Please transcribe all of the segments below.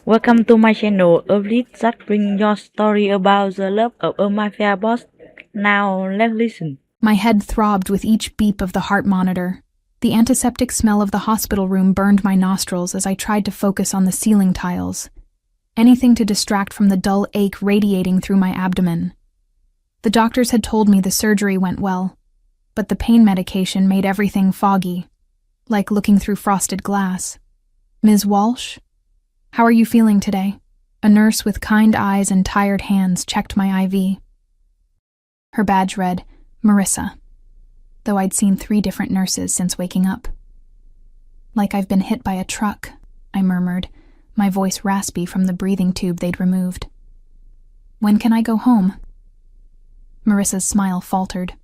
Welcome to my channel, a lead that brings your story about the love of a mafia boss. Now let's listen. My head throbbed with each beep of the heart monitor. The antiseptic smell of the hospital room burned my nostrils as I tried to focus on the ceiling tiles. Anything to distract from the dull ache radiating through my abdomen. The doctors had told me the surgery went well, but the pain medication made everything foggy, like looking through frosted glass. Ms. Walsh? How are you feeling today? A nurse with kind eyes and tired hands checked my IV. Her badge read, Marissa, though I'd seen 3 different nurses since waking up. Like I've been hit by a truck, I murmured, my voice raspy from the breathing tube they'd removed. When can I go home? Marissa's smile faltered.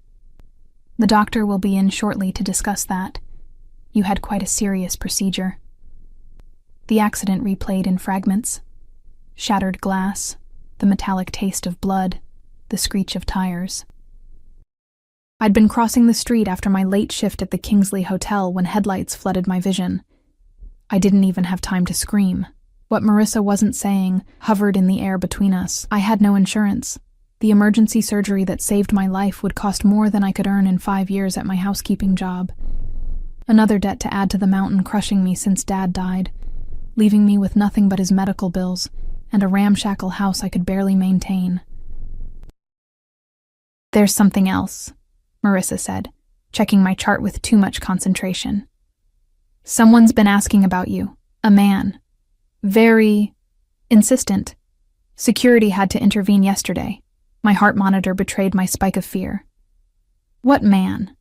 The doctor will be in shortly to discuss that. You had quite a serious procedure. The accident replayed in fragments. Shattered glass, the metallic taste of blood, the screech of tires. I'd been crossing the street after my late shift at the Kingsley Hotel when headlights flooded my vision. I didn't even have time to scream. What Marissa wasn't saying hovered in the air between us. I had no insurance. The emergency surgery that saved my life would cost more than I could earn in 5 years at my housekeeping job. Another debt to add to the mountain crushing me since Dad died, leaving me with nothing but his medical bills and a ramshackle house I could barely maintain. There's something else, Marissa said, checking my chart with too much concentration. Someone's been asking about you. A man. Very insistent. Security had to intervene yesterday. My heart monitor betrayed my spike of fear. What man?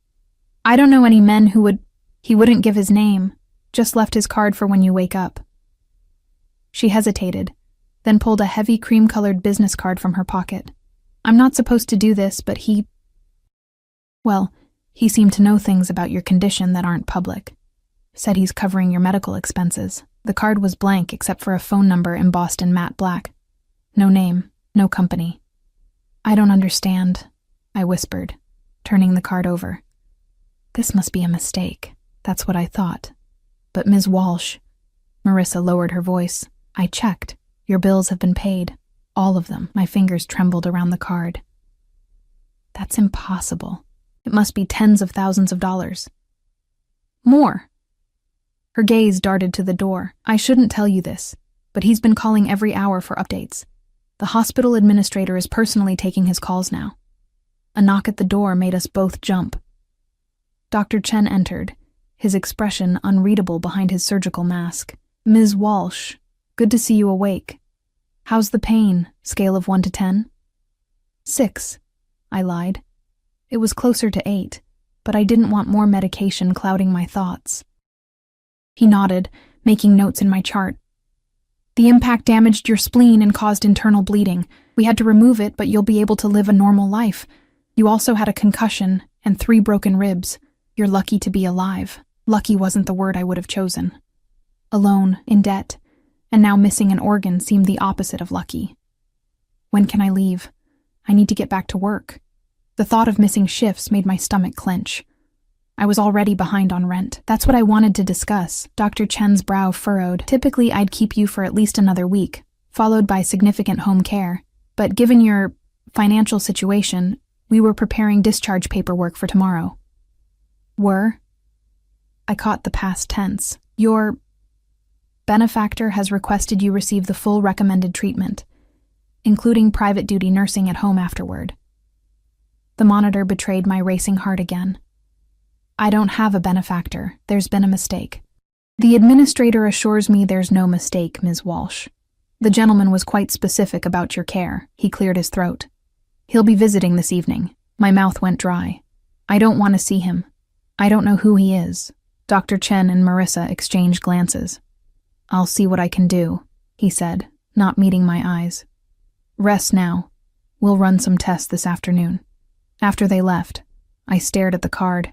I don't know any men who would... He wouldn't give his name, just left his card for when you wake up. She hesitated, then pulled a heavy cream-colored business card from her pocket. I'm not supposed to do this, but he seemed to know things about your condition that aren't public. Said he's covering your medical expenses. The card was blank except for a phone number embossed in matte black. No name, no company. I don't understand, I whispered, turning the card over. This must be a mistake. That's what I thought. But Ms. Walsh, Marissa lowered her voice. I checked. Your bills have been paid. All of them. My fingers trembled around the card. That's impossible. It must be tens of thousands of dollars. More. Her gaze darted to the door. I shouldn't tell you this, but he's been calling every hour for updates. The hospital administrator is personally taking his calls now. A knock at the door made us both jump. Dr. Chen entered, his expression unreadable behind his surgical mask. Ms. Walsh, good to see you awake. How's the pain, scale of 1 to 10? 6, I lied. It was closer to 8, but I didn't want more medication clouding my thoughts. He nodded, making notes in my chart. The impact damaged your spleen and caused internal bleeding. We had to remove it, but you'll be able to live a normal life. You also had a concussion and 3 broken ribs. You're lucky to be alive. Lucky wasn't the word I would have chosen. Alone, in debt, and now missing an organ seemed the opposite of lucky. When can I leave? I need to get back to work. The thought of missing shifts made my stomach clench. I was already behind on rent. That's what I wanted to discuss. Dr. Chen's brow furrowed. Typically, I'd keep you for at least another week, followed by significant home care. But given your financial situation, we were preparing discharge paperwork for tomorrow. Were? I caught the past tense. Your benefactor has requested you receive the full recommended treatment, including private duty nursing at home afterward. The monitor betrayed my racing heart again. I don't have a benefactor. There's been a mistake. The administrator assures me there's no mistake, Ms. Walsh. The gentleman was quite specific about your care. He cleared his throat. He'll be visiting this evening. My mouth went dry. I don't want to see him. I don't know who he is. Dr. Chen and Marissa exchanged glances. I'll see what I can do, he said, not meeting my eyes. Rest now. We'll run some tests this afternoon. After they left, I stared at the card,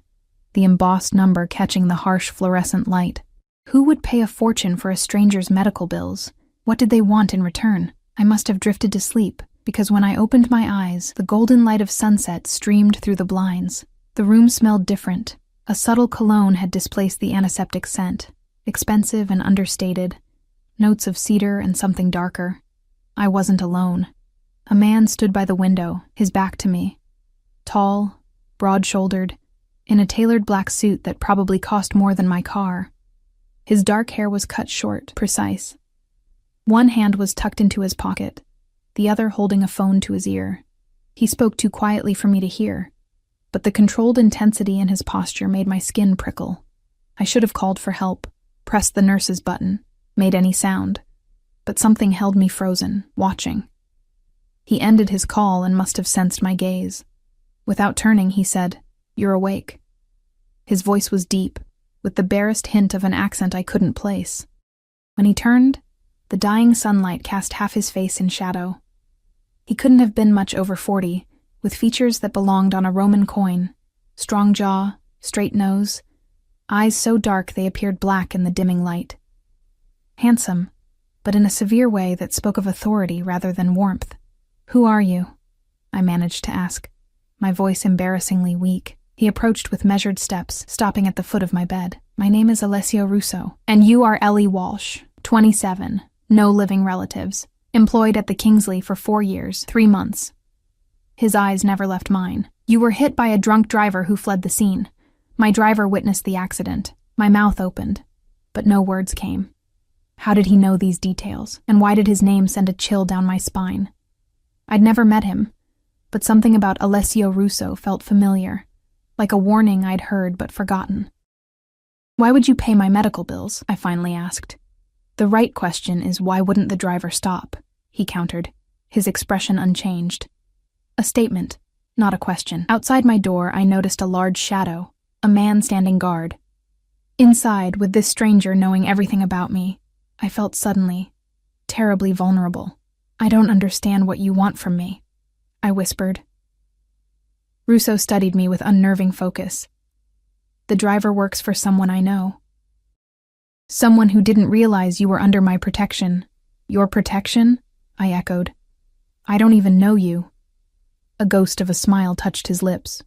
the embossed number catching the harsh fluorescent light. Who would pay a fortune for a stranger's medical bills? What did they want in return? I must have drifted to sleep, because when I opened my eyes, the golden light of sunset streamed through the blinds. The room smelled different. A subtle cologne had displaced the antiseptic scent, expensive and understated. notes of cedar and something darker. I wasn't alone. A man stood by the window, his back to me. Tall, broad-shouldered, in a tailored black suit that probably cost more than my car. His dark hair was cut short, precise. One hand was tucked into his pocket, the other holding a phone to his ear. He spoke too quietly for me to hear, but the controlled intensity in his posture made my skin prickle. I should have called for help, pressed the nurse's button, made any sound, but something held me frozen, watching. He ended his call and must have sensed my gaze. Without turning, he said, "You're awake." His voice was deep, with the barest hint of an accent I couldn't place. When he turned, the dying sunlight cast half his face in shadow. He couldn't have been much over 40, with features that belonged on a Roman coin, strong jaw, straight nose, eyes so dark they appeared black in the dimming light. Handsome, but in a severe way that spoke of authority rather than warmth. "Who are you?" I managed to ask, my voice embarrassingly weak. He approached with measured steps, stopping at the foot of my bed. "My name is Alessio Russo, and you are Ellie Walsh, 27, no living relatives, employed at the Kingsley for 4 years, 3 months. His eyes never left mine. "You were hit by a drunk driver who fled the scene. My driver witnessed the accident." My mouth opened, but no words came. How did he know these details, and why did his name send a chill down my spine? I'd never met him, but something about Alessio Russo felt familiar, like a warning I'd heard but forgotten. "Why would you pay my medical bills?" I finally asked. "The right question is why wouldn't the driver stop?" he countered, his expression unchanged. A statement, not a question. Outside my door, I noticed a large shadow, a man standing guard. Inside, with this stranger knowing everything about me, I felt suddenly, terribly vulnerable. "I don't understand what you want from me," I whispered. Russo studied me with unnerving focus. "The driver works for someone I know." "Someone who didn't realize you were under my protection." "Your protection?" I echoed. "I don't even know you." A ghost of a smile touched his lips.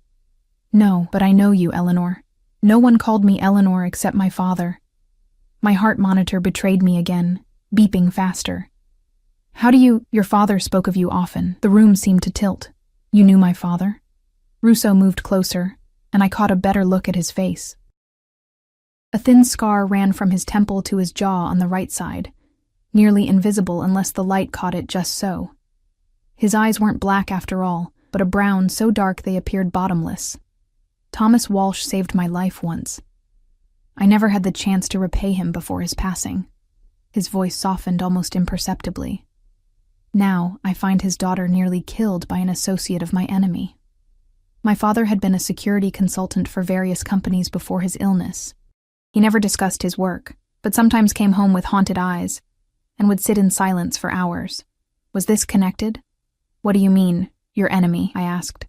"No, but I know you, Eleanor. No one called me Eleanor except my father." My heart monitor betrayed me again, beeping faster. "How do you— Your father spoke of you often." The room seemed to tilt. "You knew my father?" Russo moved closer, and I caught a better look at his face. A thin scar ran from his temple to his jaw on the right side, nearly invisible unless the light caught it just so. His eyes weren't black after all, but a brown so dark they appeared bottomless. Thomas Walsh saved my life once. I never had the chance to repay him before his passing. His voice softened almost imperceptibly. Now I find his daughter nearly killed by an associate of my enemy. My father had been a security consultant for various companies before his illness. He never discussed his work, but sometimes came home with haunted eyes and would sit in silence for hours. Was this connected? "What do you mean, your enemy?" I asked,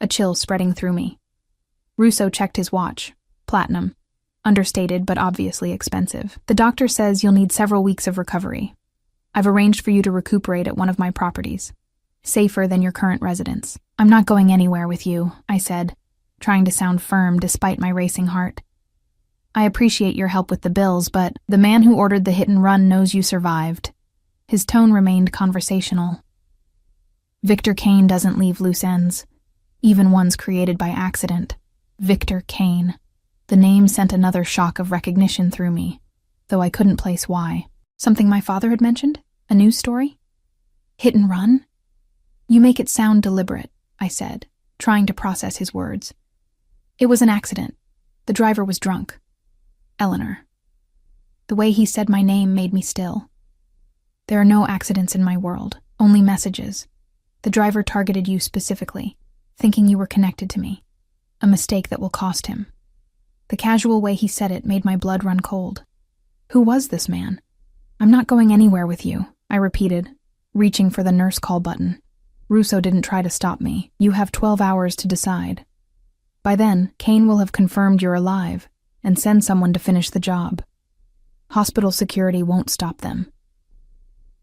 a chill spreading through me. Russo checked his watch. Platinum. Understated, but obviously expensive. "The doctor says you'll need several weeks of recovery. I've arranged for you to recuperate at one of my properties. Safer than your current residence." "I'm not going anywhere with you," I said, trying to sound firm despite my racing heart. "I appreciate your help with the bills, but the man who ordered the hit and run knows you survived." His tone remained conversational. "Victor Kane doesn't leave loose ends, even ones created by accident." Victor Kane. The name sent another shock of recognition through me, though I couldn't place why. Something my father had mentioned? A news story? "Hit and run?" "You make it sound deliberate," I said, trying to process his words. "It was an accident. The driver was drunk. Eleanor." The way he said my name made me still. "There are no accidents in my world, only messages. The driver targeted you specifically, thinking you were connected to me. A mistake that will cost him." The casual way he said it made my blood run cold. Who was this man? "I'm not going anywhere with you," I repeated, reaching for the nurse call button. Russo didn't try to stop me. "You have 12 hours to decide. By then, Kane will have confirmed you're alive and send someone to finish the job. Hospital security won't stop them."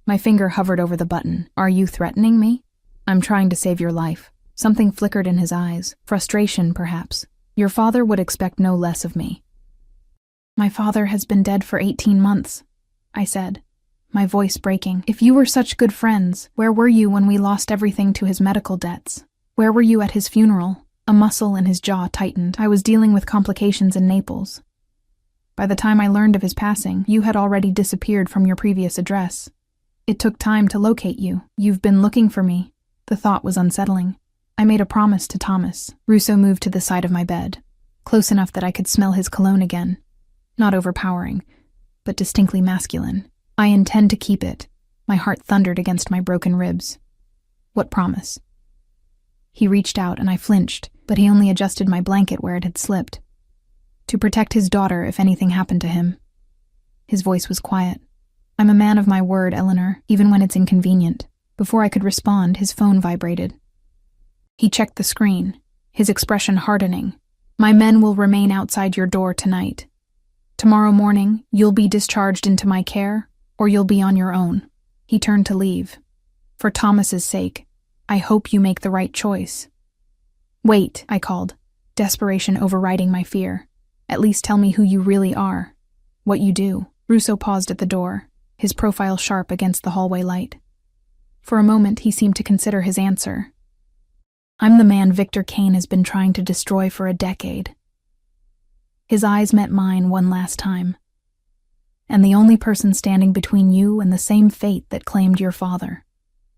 My finger hovered over the button. "Are you threatening me?" "I'm trying to save your life." Something flickered in his eyes. Frustration, perhaps. "Your father would expect no less of me." "My father has been dead for 18 months, I said, my voice breaking. If you were such good friends, where were you when we lost everything to his medical debts? Where were you at his funeral? A muscle in his jaw tightened. I was dealing with complications in Naples. By the time I learned of his passing, you had already disappeared from your previous address. It took time to locate you. You've been looking for me. The thought was unsettling. I made a promise to Thomas. Russo moved to the side of my bed, close enough that I could smell his cologne again. Not overpowering, but distinctly masculine. I intend to keep it. My heart thundered against my broken ribs. What promise? He reached out and I flinched, but he only adjusted my blanket where it had slipped. To protect his daughter if anything happened to him. His voice was quiet. I'm a man of my word, Eleanor, even when it's inconvenient. Before I could respond, his phone vibrated. He checked the screen, his expression hardening. My men will remain outside your door tonight. Tomorrow morning, you'll be discharged into my care, or you'll be on your own. He turned to leave. For Thomas's sake, I hope you make the right choice. Wait, I called, desperation overriding my fear. At least tell me who you really are, what you do. Russo paused at the door, his profile sharp against the hallway light. For a moment, he seemed to consider his answer. I'm the man Victor Kane has been trying to destroy for a decade. His eyes met mine one last time. And the only person standing between you and the same fate that claimed your father.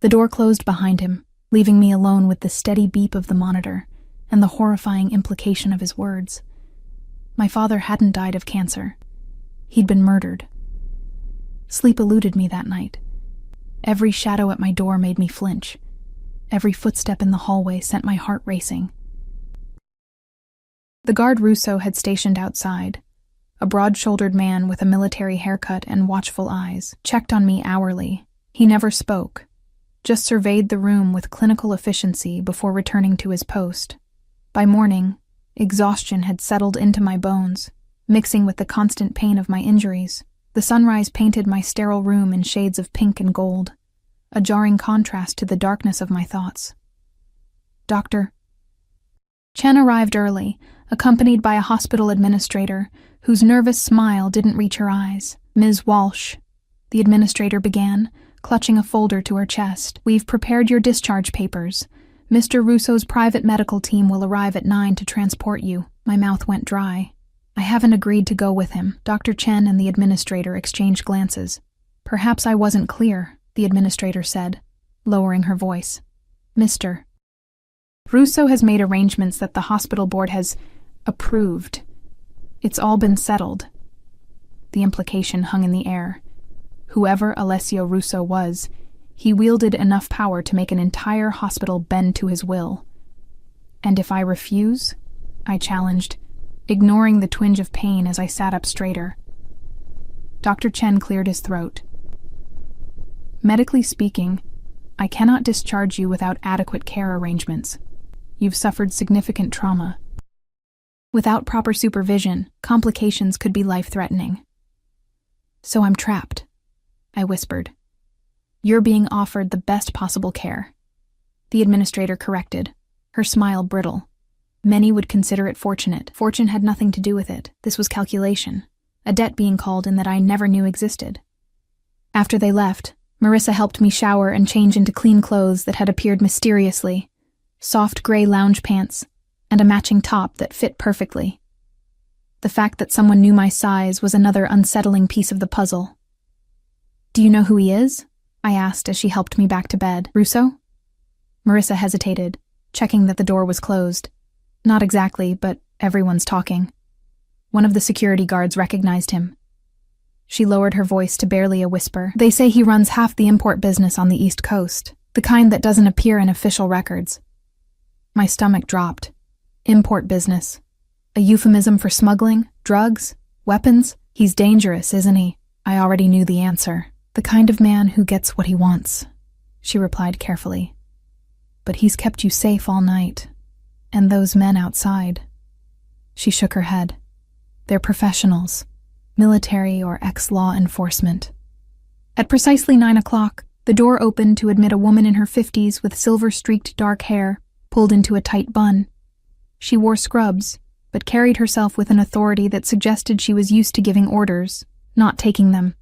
The door closed behind him, leaving me alone with the steady beep of the monitor and the horrifying implication of his words. My father hadn't died of cancer. He'd been murdered. Sleep eluded me that night. Every shadow at my door made me flinch. Every footstep in the hallway sent my heart racing. The guard Russo had stationed outside, a broad-shouldered man with a military haircut and watchful eyes, checked on me hourly. He never spoke, just surveyed the room with clinical efficiency before returning to his post. By morning, exhaustion had settled into my bones, mixing with the constant pain of my injuries. The sunrise painted my sterile room in shades of pink and gold, a jarring contrast to the darkness of my thoughts. Doctor. Chen arrived early, accompanied by a hospital administrator, whose nervous smile didn't reach her eyes. Ms. Walsh, the administrator began, clutching a folder to her chest. We've prepared your discharge papers. Mr. Russo's private medical team will arrive at 9 to transport you. My mouth went dry. I haven't agreed to go with him. Dr. Chen and the administrator exchanged glances. Perhaps I wasn't clear, the administrator said, lowering her voice. Mr. Russo has made arrangements that the hospital board has approved. It's all been settled. The implication hung in the air. Whoever Alessio Russo was, he wielded enough power to make an entire hospital bend to his will. And if I refuse? I challenged, ignoring the twinge of pain as I sat up straighter. Dr. Chen cleared his throat. Medically speaking, I cannot discharge you without adequate care arrangements. You've suffered significant trauma. Without proper supervision, complications could be life-threatening. So I'm trapped, I whispered. You're being offered the best possible care. The administrator corrected, her smile brittle. Many would consider it fortunate. Fortune had nothing to do with it. This was calculation, a debt being called in that I never knew existed. After they left, Marissa helped me shower and change into clean clothes that had appeared mysteriously, soft gray lounge pants, and a matching top that fit perfectly. The fact that someone knew my size was another unsettling piece of the puzzle. Do you know who he is? I asked as she helped me back to bed. Russo? Marissa hesitated, checking that the door was closed. Not exactly, but everyone's talking. One of the security guards recognized him. She lowered her voice to barely a whisper. They say he runs half the import business on the East Coast, the kind that doesn't appear in official records. My stomach dropped. Import business. A euphemism for smuggling, drugs, weapons? He's dangerous, isn't he? I already knew the answer. The kind of man who gets what he wants, she replied carefully. But he's kept you safe all night. And those men outside. She shook her head. They're professionals, military or ex-law enforcement. At precisely 9 o'clock, the door opened to admit a woman in her 50s with silver-streaked dark hair, pulled into a tight bun. She wore scrubs, but carried herself with an authority that suggested she was used to giving orders, not taking them.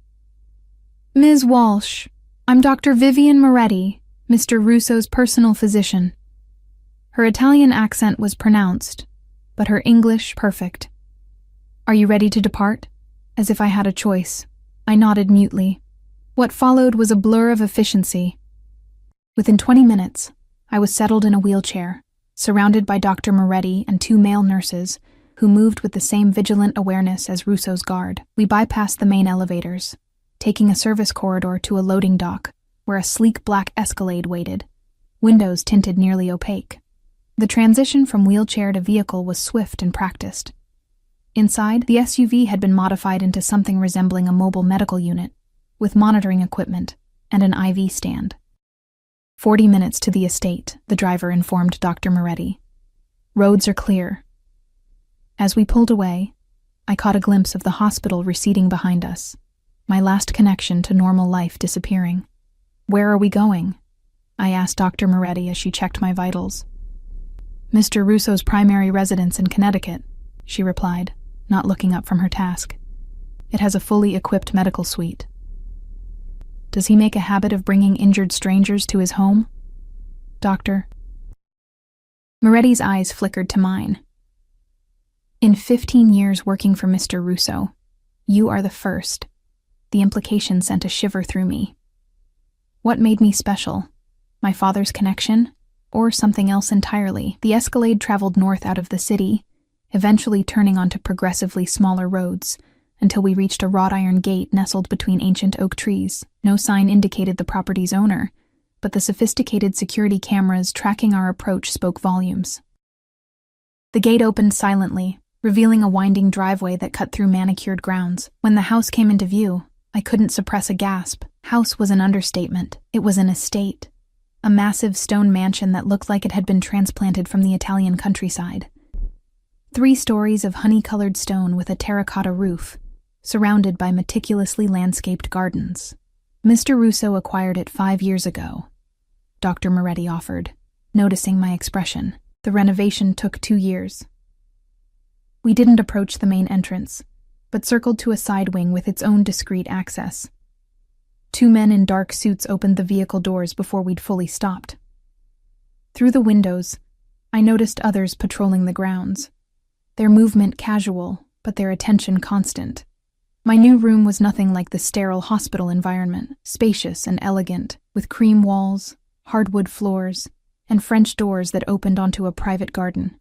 Ms. Walsh, I'm Dr. Vivian Moretti, Mr. Russo's personal physician. Her Italian accent was pronounced, but her English perfect. Are you ready to depart? As if I had a choice. I nodded mutely. What followed was a blur of efficiency. Within 20 minutes, I was settled in a wheelchair, surrounded by Dr. Moretti and 2 male nurses, who moved with the same vigilant awareness as Russo's guard. We bypassed the main elevators, taking a service corridor to a loading dock, where a sleek black Escalade waited, windows tinted nearly opaque. The transition from wheelchair to vehicle was swift and practiced. Inside, the SUV had been modified into something resembling a mobile medical unit, with monitoring equipment and an IV stand. 40 minutes to the estate, the driver informed Dr. Moretti. Roads are clear. As we pulled away, I caught a glimpse of the hospital receding behind us, my last connection to normal life disappearing. Where are we going? I asked Dr. Moretti as she checked my vitals. Mr. Russo's primary residence in Connecticut, she replied, not looking up from her task. It has a fully equipped medical suite. Does he make a habit of bringing injured strangers to his home? Doctor. Moretti's eyes flickered to mine. In 15 years working for Mr. Russo, you are the first. The implication sent a shiver through me. What made me special? My father's connection? Or something else entirely? The Escalade traveled north out of the city, eventually turning onto progressively smaller roads, until we reached a wrought iron gate nestled between ancient oak trees. No sign indicated the property's owner, but the sophisticated security cameras tracking our approach spoke volumes. The gate opened silently, revealing a winding driveway that cut through manicured grounds. When the house came into view, I couldn't suppress a gasp. House was an understatement. It was an estate. A massive stone mansion that looked like it had been transplanted from the Italian countryside. 3 stories of honey-colored stone with a terracotta roof, surrounded by meticulously landscaped gardens. Mr. Russo acquired it 5 years ago, Dr. Moretti offered, noticing my expression. The renovation took 2 years. We didn't approach the main entrance, but circled to a side wing with its own discreet access. 2 men in dark suits opened the vehicle doors before we'd fully stopped. Through the windows, I noticed others patrolling the grounds, their movement casual, but their attention constant. My new room was nothing like the sterile hospital environment, spacious and elegant, with cream walls, hardwood floors, and French doors that opened onto a private garden.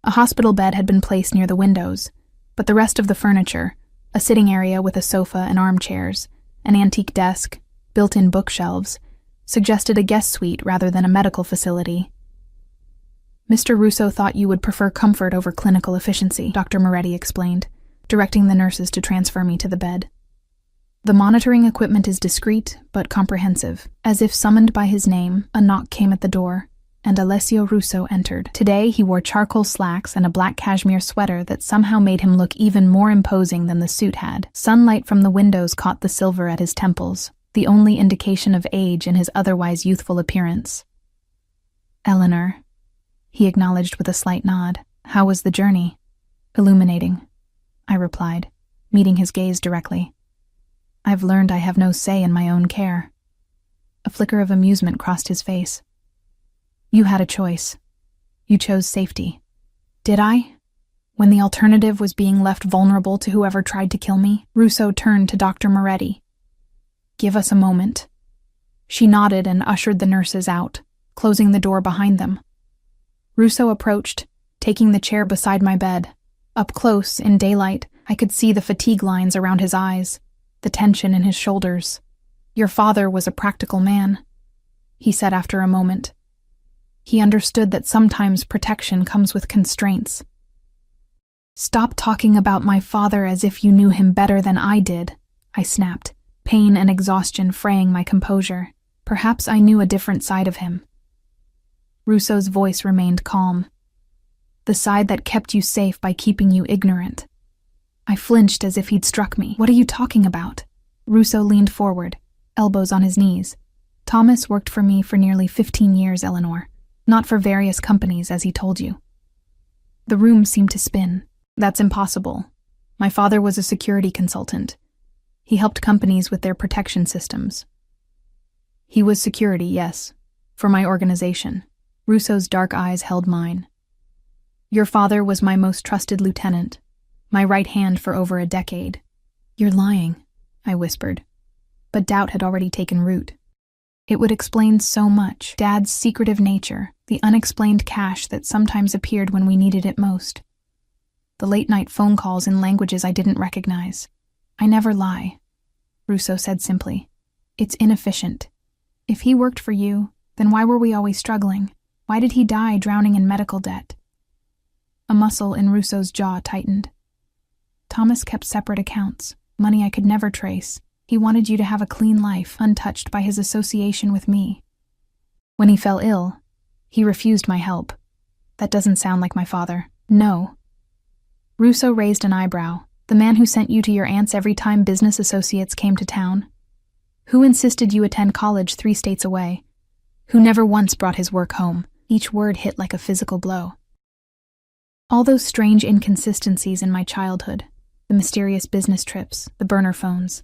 A hospital bed had been placed near the windows, but the rest of the furniture, a sitting area with a sofa and armchairs, an antique desk, built-in bookshelves, suggested a guest suite rather than a medical facility. Mr. Russo thought you would prefer comfort over clinical efficiency, Dr. Moretti explained, directing the nurses to transfer me to the bed. The monitoring equipment is discreet but comprehensive. As if summoned by his name, a knock came at the door, and Alessio Russo entered. Today he wore charcoal slacks and a black cashmere sweater that somehow made him look even more imposing than the suit had. Sunlight from the windows caught the silver at his temples, the only indication of age in his otherwise youthful appearance. Eleanor, he acknowledged with a slight nod. How was the journey? Illuminating, I replied, meeting his gaze directly. I've learned I have no say in my own care. A flicker of amusement crossed his face. You had a choice. You chose safety. Did I? When the alternative was being left vulnerable to whoever tried to kill me, Russo turned to Dr. Moretti. Give us a moment. She nodded and ushered the nurses out, closing the door behind them. Russo approached, taking the chair beside my bed. Up close, in daylight, I could see the fatigue lines around his eyes, the tension in his shoulders. Your father was a practical man, he said after a moment. He understood that sometimes protection comes with constraints. Stop talking about my father as if you knew him better than I did, I snapped, pain and exhaustion fraying my composure. Perhaps I knew a different side of him. Russo's voice remained calm. The side that kept you safe by keeping you ignorant. I flinched as if he'd struck me. What are you talking about? Russo leaned forward, elbows on his knees. Thomas worked for me for nearly 15 years, Eleanor. Not for various companies, as he told you. The room seemed to spin. That's impossible. My father was a security consultant. He helped companies with their protection systems. He was security, yes, for my organization. Russo's dark eyes held mine. Your father was my most trusted lieutenant, my right hand for over a decade. You're lying, I whispered. But doubt had already taken root. It would explain so much: Dad's secretive nature, the unexplained cash that sometimes appeared when we needed it most, the late-night phone calls in languages I didn't recognize. I never lie, Russo said simply. It's inefficient. If he worked for you, then why were we always struggling? Why did he die drowning in medical debt? A muscle in Russo's jaw tightened. Thomas kept separate accounts, money I could never trace. He wanted you to have a clean life, untouched by his association with me. When he fell ill, he refused my help. That doesn't sound like my father. No. Russo raised an eyebrow. The man who sent you to your aunt's every time business associates came to town? Who insisted you attend college 3 states away? Who never once brought his work home? Each word hit like a physical blow. All those strange inconsistencies in my childhood, the mysterious business trips, the burner phones,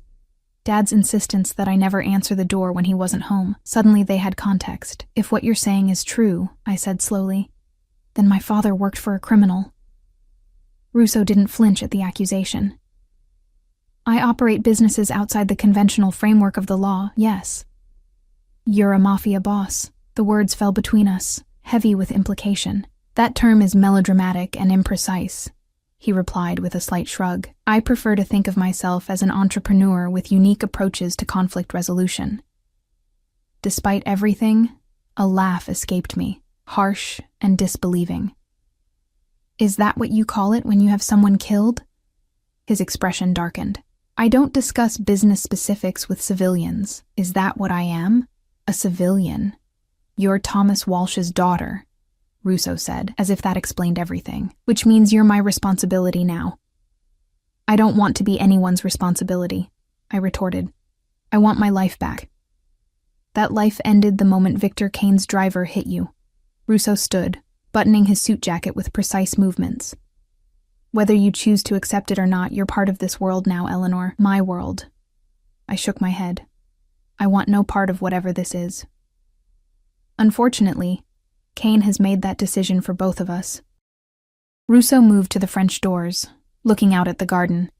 Dad's insistence that I never answer the door when he wasn't home. Suddenly they had context. If what you're saying is true, I said slowly, then my father worked for a criminal. Russo didn't flinch at the accusation. I operate businesses outside the conventional framework of the law, yes. You're a mafia boss. The words fell between us, heavy with implication. That term is melodramatic and imprecise, he replied with a slight shrug. I prefer to think of myself as an entrepreneur with unique approaches to conflict resolution. Despite everything, a laugh escaped me, harsh and disbelieving. Is that what you call it when you have someone killed? His expression darkened. I don't discuss business specifics with civilians. Is that what I am? A civilian. You're Thomas Walsh's daughter, Russo said, as if that explained everything, which means you're my responsibility now. I don't want to be anyone's responsibility, I retorted. I want my life back. That life ended the moment Victor Kane's driver hit you. Russo stood, buttoning his suit jacket with precise movements. Whether you choose to accept it or not, you're part of this world now, Eleanor. My world. I shook my head. I want no part of whatever this is. Unfortunately, Kane has made that decision for both of us. Russo moved to the French doors, looking out at the garden.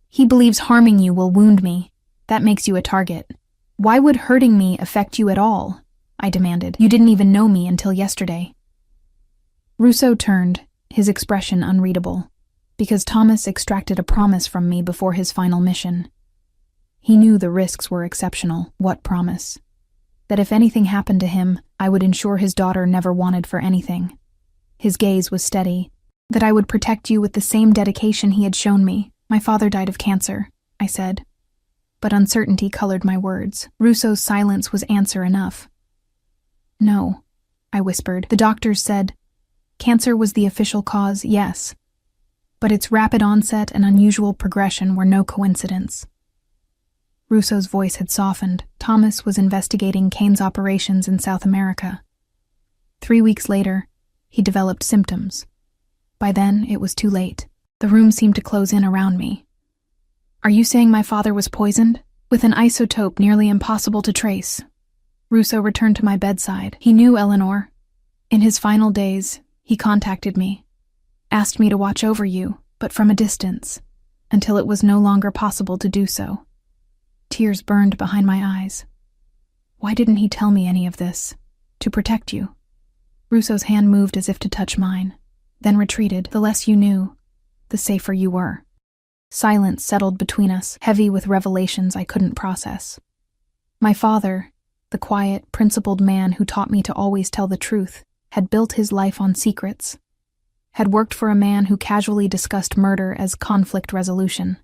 He believes harming you will wound me. That makes you a target. Why would hurting me affect you at all? I demanded. You didn't even know me until yesterday. Russo turned, his expression unreadable, because Thomas extracted a promise from me before his final mission. He knew the risks were exceptional. What promise? That if anything happened to him, I would ensure his daughter never wanted for anything. His gaze was steady. That I would protect you with the same dedication he had shown me. My father died of cancer, I said. But uncertainty colored my words. Russo's silence was answer enough. No, I whispered. The doctors said cancer was the official cause, yes. But its rapid onset and unusual progression were no coincidence. Russo's voice had softened. Thomas was investigating Kane's operations in South America. 3 weeks later, he developed symptoms. By then, it was too late. The room seemed to close in around me. Are you saying my father was poisoned? With an isotope nearly impossible to trace. Russo returned to my bedside. He knew Eleanor. In his final days, he contacted me, asked me to watch over you, but from a distance, until it was no longer possible to do so. Tears burned behind my eyes. Why didn't he tell me any of this? To protect you. Russo's hand moved as if to touch mine, then retreated. The less you knew, the safer you were. Silence settled between us, heavy with revelations I couldn't process. My father, the quiet, principled man who taught me to always tell the truth, had built his life on secrets, had worked for a man who casually discussed murder as conflict resolution,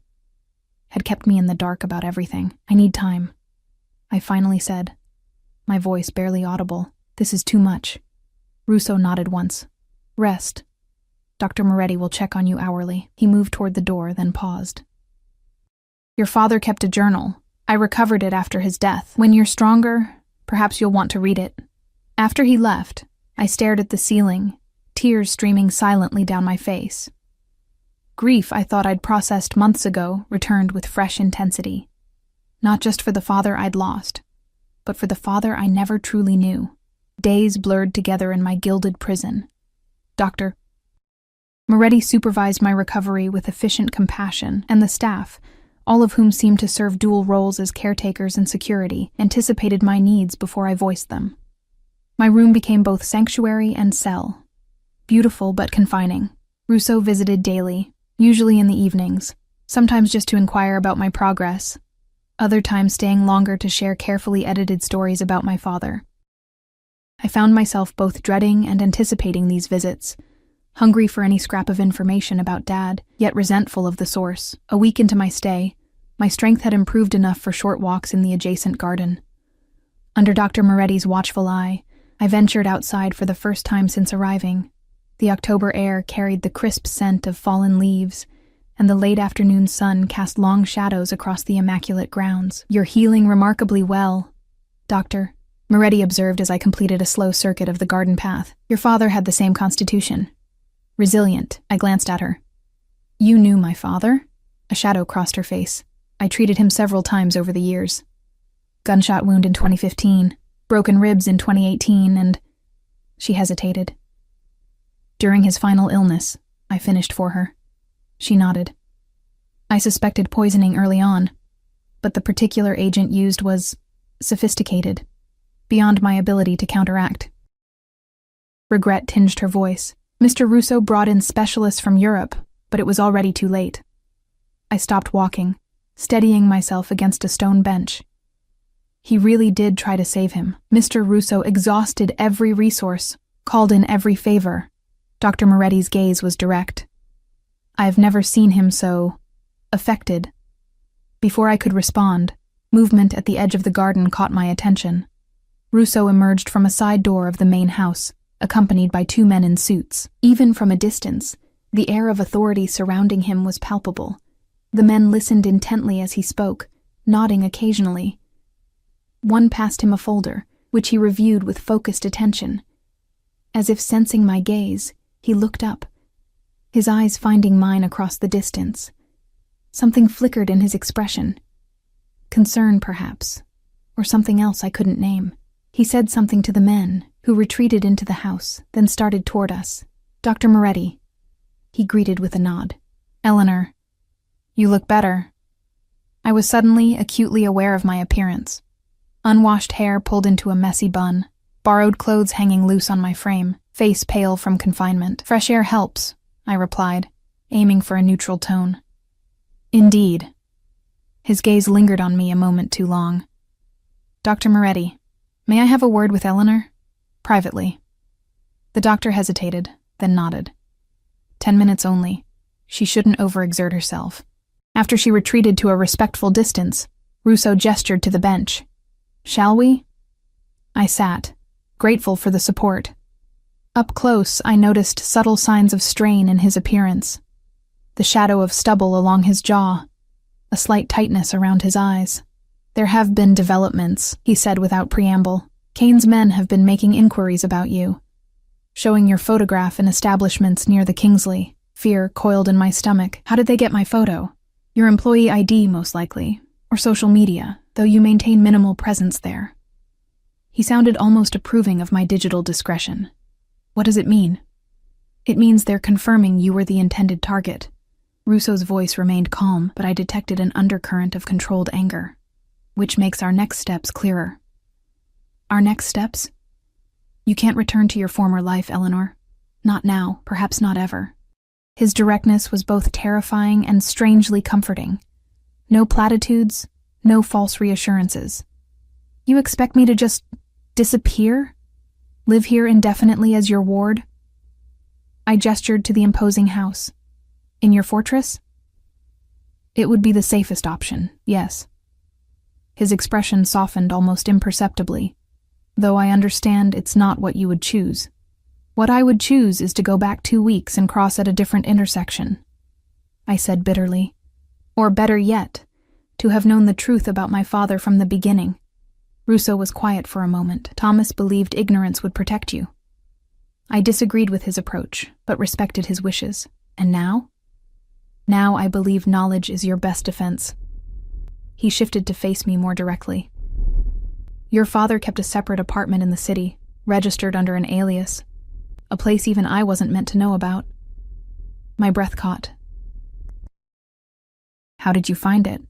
had kept me in the dark about everything. I need time, I finally said, my voice barely audible. This is too much. Russo nodded once. Rest. Dr. Moretti will check on you hourly. He moved toward the door, then paused. Your father kept a journal. I recovered it after his death. When you're stronger, perhaps you'll want to read it. After he left, I stared at the ceiling, tears streaming silently down my face. Grief I thought I'd processed months ago returned with fresh intensity. Not just for the father I'd lost, but for the father I never truly knew. Days blurred together in my gilded prison. Dr. Moretti supervised my recovery with efficient compassion, and the staff, all of whom seemed to serve dual roles as caretakers and security, anticipated my needs before I voiced them. My room became both sanctuary and cell. Beautiful but confining. Russo visited daily, usually in the evenings, sometimes just to inquire about my progress, other times staying longer to share carefully edited stories about my father. I found myself both dreading and anticipating these visits, hungry for any scrap of information about Dad, yet resentful of the source. A week into my stay, my strength had improved enough for short walks in the adjacent garden. Under Dr. Moretti's watchful eye, I ventured outside for the first time since arriving. The October air carried the crisp scent of fallen leaves, and the late afternoon sun cast long shadows across the immaculate grounds. "You're healing remarkably well, Doctor," Moretti observed as I completed a slow circuit of the garden path. "Your father had the same constitution. Resilient," I glanced at her. "You knew my father?" A shadow crossed her face. "I treated him several times over the years. Gunshot wound in 2015, broken ribs in 2018, and..." She hesitated. "During his final illness," I finished for her. She nodded. "I suspected poisoning early on, but the particular agent used was sophisticated, beyond my ability to counteract." Regret tinged her voice. "Mr. Russo brought in specialists from Europe, but it was already too late." I stopped walking, steadying myself against a stone bench. "He really did try to save him. Mr. Russo exhausted every resource, called in every favor." Dr. Moretti's gaze was direct. "I've never seen him so affected." Before I could respond, movement at the edge of the garden caught my attention. Russo emerged from a side door of the main house, accompanied by two men in suits. Even from a distance, the air of authority surrounding him was palpable. The men listened intently as he spoke, nodding occasionally. One passed him a folder, which he reviewed with focused attention. As if sensing my gaze, he looked up, his eyes finding mine across the distance. Something flickered in his expression. Concern, perhaps, or something else I couldn't name. He said something to the men, who retreated into the house, then started toward us. "Dr. Moretti," he greeted with a nod. "Eleanor, you look better." I was suddenly acutely aware of my appearance. Unwashed hair pulled into a messy bun, borrowed clothes hanging loose on my frame, face pale from confinement. "Fresh air helps," I replied, aiming for a neutral tone. "Indeed." His gaze lingered on me a moment too long. "Dr. Moretti, may I have a word with Eleanor? Privately." The doctor hesitated, then nodded. 10 minutes only. She shouldn't overexert herself. After she retreated to a respectful distance, Russo gestured to the bench. "Shall we?" I sat, grateful for the support. Up close, I noticed subtle signs of strain in his appearance. The shadow of stubble along his jaw, a slight tightness around his eyes. "There have been developments," he said without preamble. "Kane's men have been making inquiries about you, showing your photograph in establishments near the Kingsley." Fear coiled in my stomach. "How did they get my photo?" "Your employee ID, most likely, or social media, though you maintain minimal presence there." He sounded almost approving of my digital discretion. "What does it mean?" "It means they're confirming you were the intended target." Russo's voice remained calm, but I detected an undercurrent of controlled anger. "Which makes our next steps clearer." "Our next steps?" "You can't return to your former life, Eleanor. Not now, perhaps not ever." His directness was both terrifying and strangely comforting. No platitudes, no false reassurances. "You expect me to just disappear? Live here indefinitely as your ward?" I gestured to the imposing house. "In your fortress?" "It would be the safest option, yes." His expression softened almost imperceptibly, though I understand it's not what you would choose. "What I would choose is to go back 2 weeks and cross at a different intersection," I said bitterly. "Or better yet, to have known the truth about my father from the beginning." Russo was quiet for a moment. "Thomas believed ignorance would protect you." I disagreed with his approach, but respected his wishes. "And now?" Now I believe knowledge is your best defense. He shifted to face me more directly. Your father kept a separate apartment in the city, registered under an alias, a place even I wasn't meant to know about. My breath caught. How did you find it?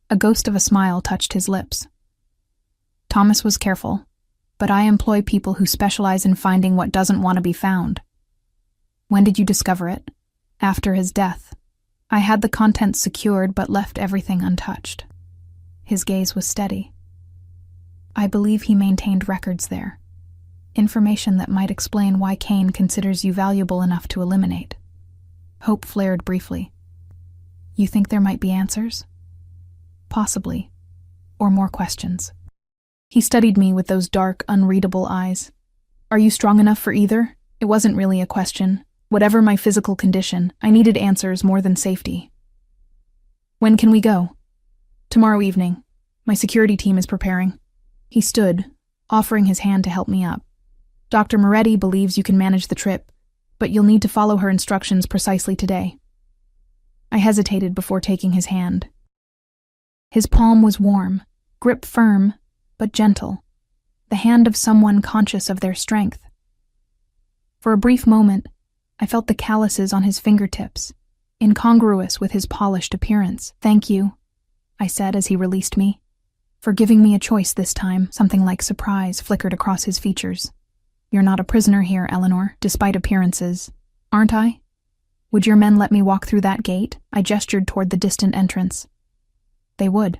A ghost of a smile touched his lips. Thomas was careful, but I employ people who specialize in finding what doesn't want to be found. When did you discover it? After his death. I had the contents secured but left everything untouched. His gaze was steady. I believe he maintained records there. Information that might explain why Kane considers you valuable enough to eliminate. Hope flared briefly. You think there might be answers? Possibly. Or more questions. He studied me with those dark, unreadable eyes. Are you strong enough for either? It wasn't really a question. Whatever my physical condition, I needed answers more than safety. When can we go? Tomorrow evening. My security team is preparing. He stood, offering his hand to help me up. Dr. Moretti believes you can manage the trip, but you'll need to follow her instructions precisely today. I hesitated before taking his hand. His palm was warm, grip firm, but gentle, the hand of someone conscious of their strength. For a brief moment, I felt the calluses on his fingertips, incongruous with his polished appearance. Thank you, I said as he released me. For giving me a choice this time, something like surprise flickered across his features. You're not a prisoner here, Eleanor, despite appearances. Aren't I? Would your men let me walk through that gate? I gestured toward the distant entrance. They would.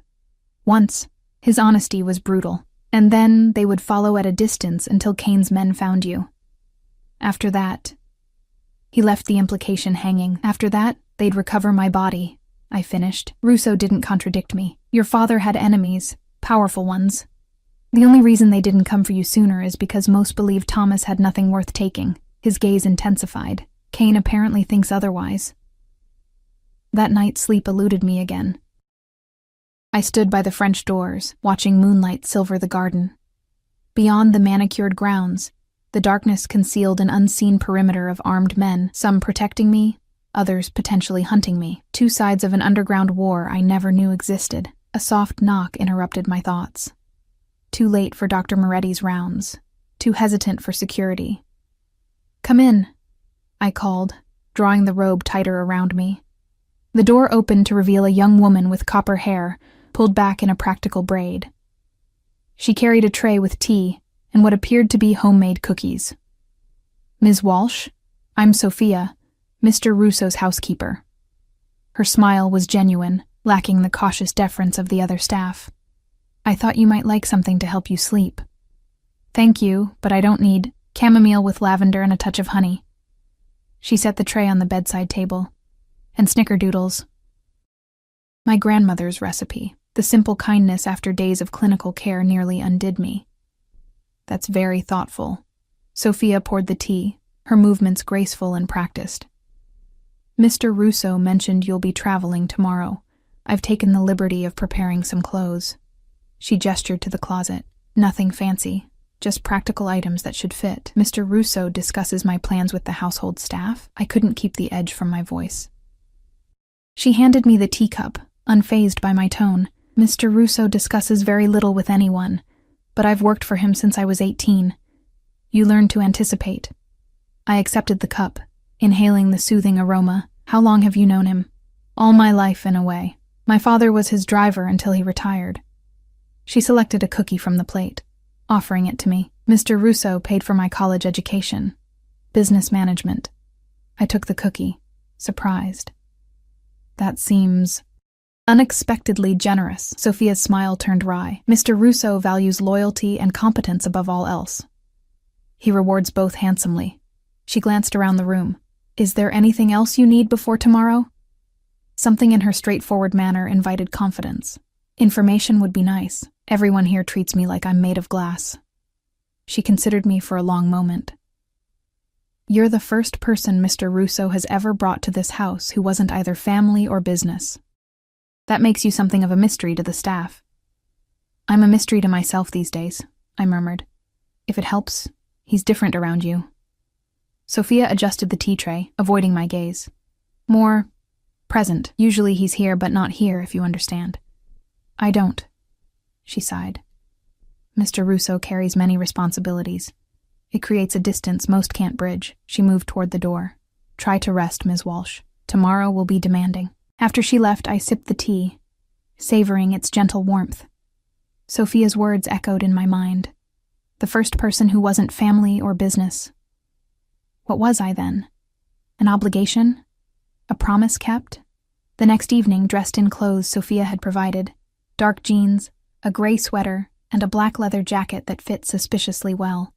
Once. His honesty was brutal. And then they would follow at a distance until Kane's men found you. After that... He left the implication hanging. After that, they'd recover my body, I finished. Russo didn't contradict me. Your father had enemies, powerful ones. The only reason they didn't come for you sooner is because most believe Thomas had nothing worth taking. His gaze intensified. Kane apparently thinks otherwise. That night, sleep eluded me again. I stood by the French doors, watching moonlight silver the garden. Beyond the manicured grounds, the darkness concealed an unseen perimeter of armed men, some protecting me, others potentially hunting me. Two sides of an underground war I never knew existed. A soft knock interrupted my thoughts. Too late for Dr. Moretti's rounds. Too hesitant for security. Come in, I called, drawing the robe tighter around me. The door opened to reveal a young woman with copper hair, pulled back in a practical braid. She carried a tray with tea and what appeared to be homemade cookies. Ms. Walsh, I'm Sophia, Mr. Russo's housekeeper. Her smile was genuine, lacking the cautious deference of the other staff. I thought you might like something to help you sleep. Thank you, but I don't need chamomile with lavender and a touch of honey. She set the tray on the bedside table. And snickerdoodles. My grandmother's recipe. The simple kindness after days of clinical care nearly undid me. That's very thoughtful. Sophia poured the tea, her movements graceful and practiced. Mr. Russo mentioned you'll be traveling tomorrow. I've taken the liberty of preparing some clothes. She gestured to the closet. Nothing fancy, just practical items that should fit. Mr. Russo discusses my plans with the household staff. I couldn't keep the edge from my voice. She handed me the teacup, unfazed by my tone. Mr. Russo discusses very little with anyone, but I've worked for him since I was 18. You learn to anticipate. I accepted the cup, inhaling the soothing aroma. How long have you known him? All my life, in a way. My father was his driver until he retired. She selected a cookie from the plate, offering it to me. Mr. Russo paid for my college education. Business management. I took the cookie, surprised. That seems unexpectedly generous. Sophia's smile turned wry. Mr. Russo values loyalty and competence above all else. He rewards both handsomely. She glanced around the room. Is there anything else you need before tomorrow? Something in her straightforward manner invited confidence. Information would be nice. Everyone here treats me like I'm made of glass. She considered me for a long moment. You're the first person Mr. Russo has ever brought to this house who wasn't either family or business. That makes you something of a mystery to the staff. I'm a mystery to myself these days, I murmured. If it helps, he's different around you. Sophia adjusted the tea tray, avoiding my gaze. More Present. Usually he's here but not here, if you understand. I don't. She sighed. Mr. Russo carries many responsibilities. It creates a distance most can't bridge. She moved toward the door. Try to rest, Ms. Walsh. Tomorrow will be demanding. After she left, I sipped the tea, savoring its gentle warmth. Sophia's words echoed in my mind. The first person who wasn't family or business. What was I then? An obligation? A promise kept? The next evening, dressed in clothes Sophia had provided, dark jeans, a gray sweater, and a black leather jacket that fit suspiciously well.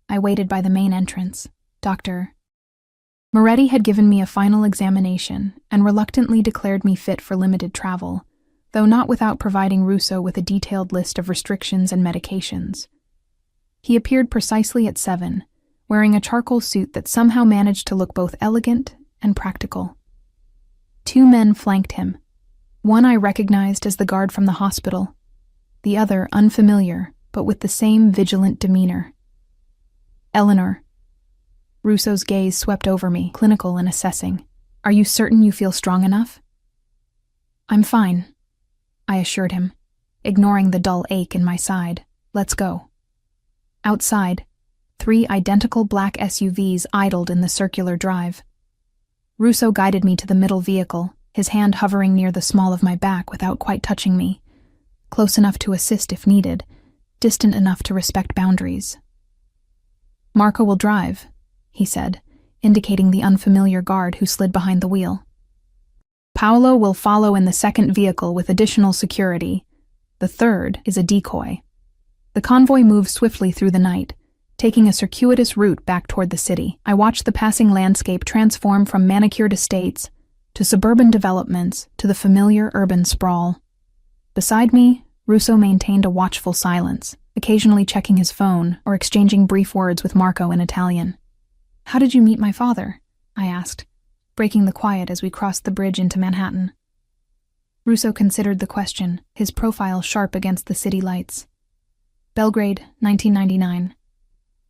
I waited by the main entrance. Dr. Moretti had given me a final examination and reluctantly declared me fit for limited travel, though not without providing Russo with a detailed list of restrictions and medications. He appeared precisely at 7, wearing a charcoal suit that somehow managed to look both elegant and practical. 2 men flanked him. One I recognized as the guard from the hospital, the other unfamiliar, but with the same vigilant demeanor. Eleanor. Russo's gaze swept over me, clinical and assessing. Are you certain you feel strong enough? I'm fine, I assured him, ignoring the dull ache in my side. Let's go. Outside, 3 identical black SUVs idled in the circular drive. Russo guided me to the middle vehicle, his hand hovering near the small of my back without quite touching me, close enough to assist if needed, distant enough to respect boundaries. Marco will drive, he said, indicating the unfamiliar guard who slid behind the wheel. Paolo will follow in the second vehicle with additional security. The third is a decoy. The convoy moves swiftly through the night, taking a circuitous route back toward the city. I watched the passing landscape transform from manicured estates to suburban developments to the familiar urban sprawl. Beside me, Russo maintained a watchful silence, occasionally checking his phone or exchanging brief words with Marco in Italian. How did you meet my father? I asked, breaking the quiet as we crossed the bridge into Manhattan. Russo considered the question, his profile sharp against the city lights. Belgrade, 1999.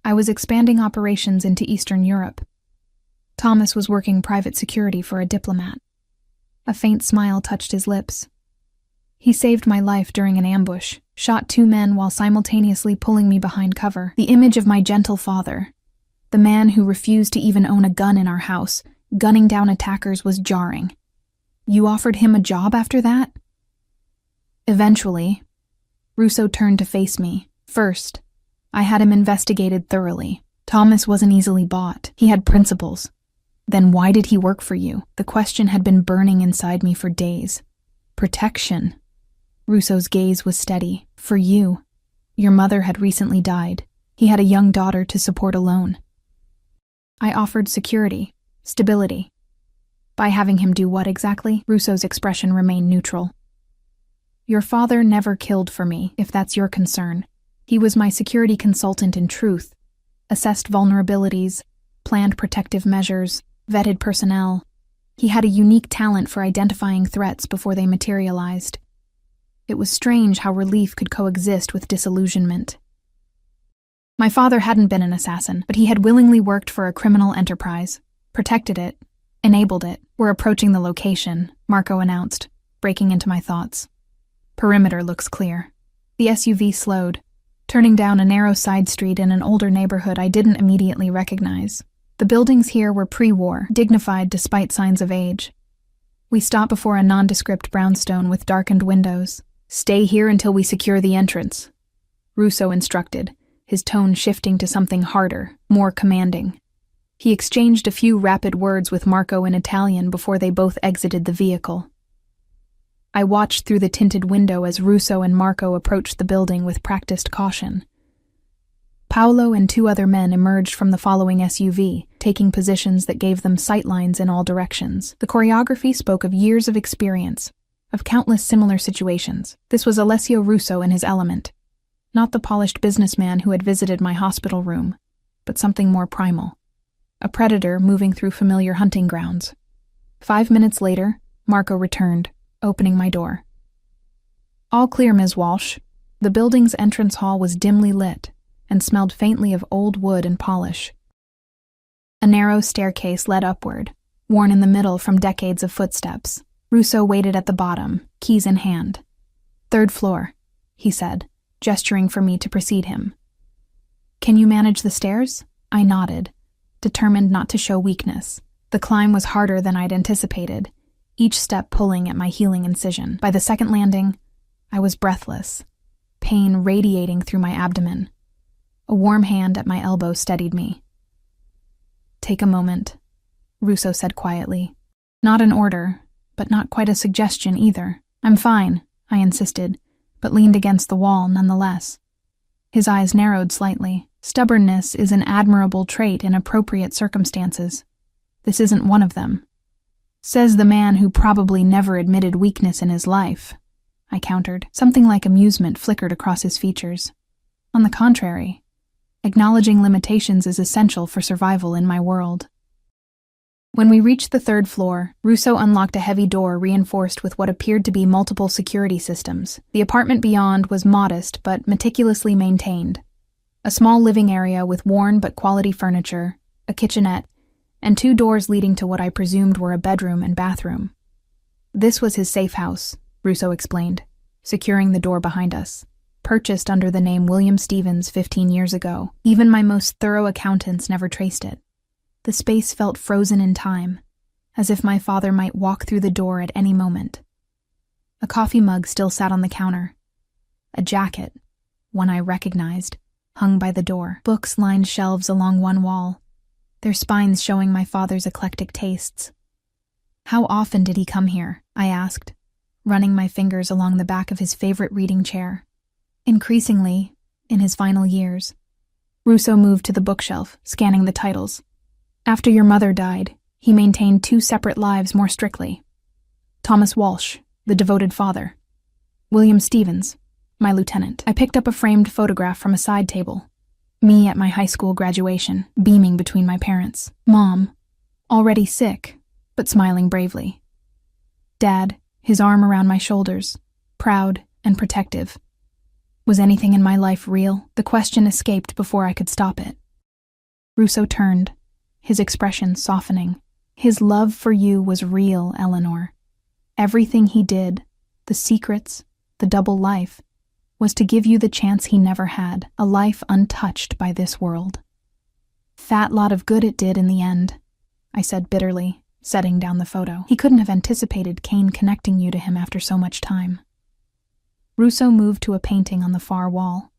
I was expanding operations into Eastern Europe. Thomas was working private security for a diplomat. A faint smile touched his lips. He saved my life during an ambush, shot 2 men while simultaneously pulling me behind cover. The image of my gentle father, the man who refused to even own a gun in our house, gunning down attackers, was jarring. You offered him a job after that? Eventually. Russo turned to face me. First, I had him investigated thoroughly. Thomas wasn't easily bought. He had principles. Then why did he work for you? The question had been burning inside me for days. Protection. Russo's gaze was steady. For you. Your mother had recently died. He had a young daughter to support alone. I offered security, stability. By having him do what exactly? Russo's expression remained neutral. Your father never killed for me, if that's your concern. He was my security consultant in truth, assessed vulnerabilities, planned protective measures, vetted personnel. He had a unique talent for identifying threats before they materialized. It was strange how relief could coexist with disillusionment. My father hadn't been an assassin, but he had willingly worked for a criminal enterprise, protected it, enabled it. We're approaching the location, Marco announced, breaking into my thoughts. Perimeter looks clear. The SUV slowed, turning down a narrow side street in an older neighborhood I didn't immediately recognize. The buildings here were pre-war, dignified despite signs of age. We stopped before a nondescript brownstone with darkened windows. Stay here until we secure the entrance, Russo instructed, his tone shifting to something harder, more commanding. He exchanged a few rapid words with Marco in Italian before they both exited the vehicle. I watched through the tinted window as Russo and Marco approached the building with practiced caution. Paolo and 2 other men emerged from the following SUV, taking positions that gave them sightlines in all directions. The choreography spoke of years of experience, of countless similar situations. This was Alessio Russo in his element, not the polished businessman who had visited my hospital room, but something more primal. A predator moving through familiar hunting grounds. 5 minutes later, Marco returned, opening my door. All clear, Ms. Walsh. The building's entrance hall was dimly lit and smelled faintly of old wood and polish. A narrow staircase led upward, worn in the middle from decades of footsteps. Russo waited at the bottom, keys in hand. "Third floor," he said, gesturing for me to precede him. "Can you manage the stairs?" I nodded, determined not to show weakness. The climb was harder than I'd anticipated, each step pulling at my healing incision. By the second landing, I was breathless, pain radiating through my abdomen. A warm hand at my elbow steadied me. "Take a moment," Russo said quietly. Not an order, but not quite a suggestion either. "I'm fine," I insisted, but leaned against the wall nonetheless. His eyes narrowed slightly. "Stubbornness is an admirable trait in appropriate circumstances. This isn't one of them. Says the man who probably never admitted weakness in his life," I countered. Something like amusement flickered across his features. "On the contrary, acknowledging limitations is essential for survival in my world." When we reached the third floor, Russo unlocked a heavy door reinforced with what appeared to be multiple security systems. The apartment beyond was modest but meticulously maintained. A small living area with worn but quality furniture, a kitchenette, and 2 doors leading to what I presumed were a bedroom and bathroom. "This was his safe house," Russo explained, securing the door behind us. "Purchased under the name William Stevens 15 years ago. Even my most thorough accountants never traced it. The space felt frozen in time, as if my father might walk through the door at any moment." A coffee mug still sat on the counter. A jacket, one I recognized, hung by the door. Books lined shelves along one wall, their spines showing my father's eclectic tastes. "How often did he come here?" I asked, running my fingers along the back of his favorite reading chair. "Increasingly, in his final years." Russo moved to the bookshelf, scanning the titles. "After your mother died, he maintained 2 separate lives more strictly. Thomas Walsh, the devoted father. William Stevens, my lieutenant." I picked up a framed photograph from a side table. Me at my high school graduation, beaming between my parents. Mom, already sick, but smiling bravely. Dad, his arm around my shoulders, proud and protective. Was anything in my life real? The question escaped before I could stop it. Russo turned, his expression softening. "His love for you was real, Eleanor. Everything he did, the secrets, the double life, was to give you the chance he never had, a life untouched by this world. Fat lot of good it did in the end," I said bitterly, setting down the photo. "He couldn't have anticipated Kane connecting you to him after so much time." Russo moved to a painting on the far wall,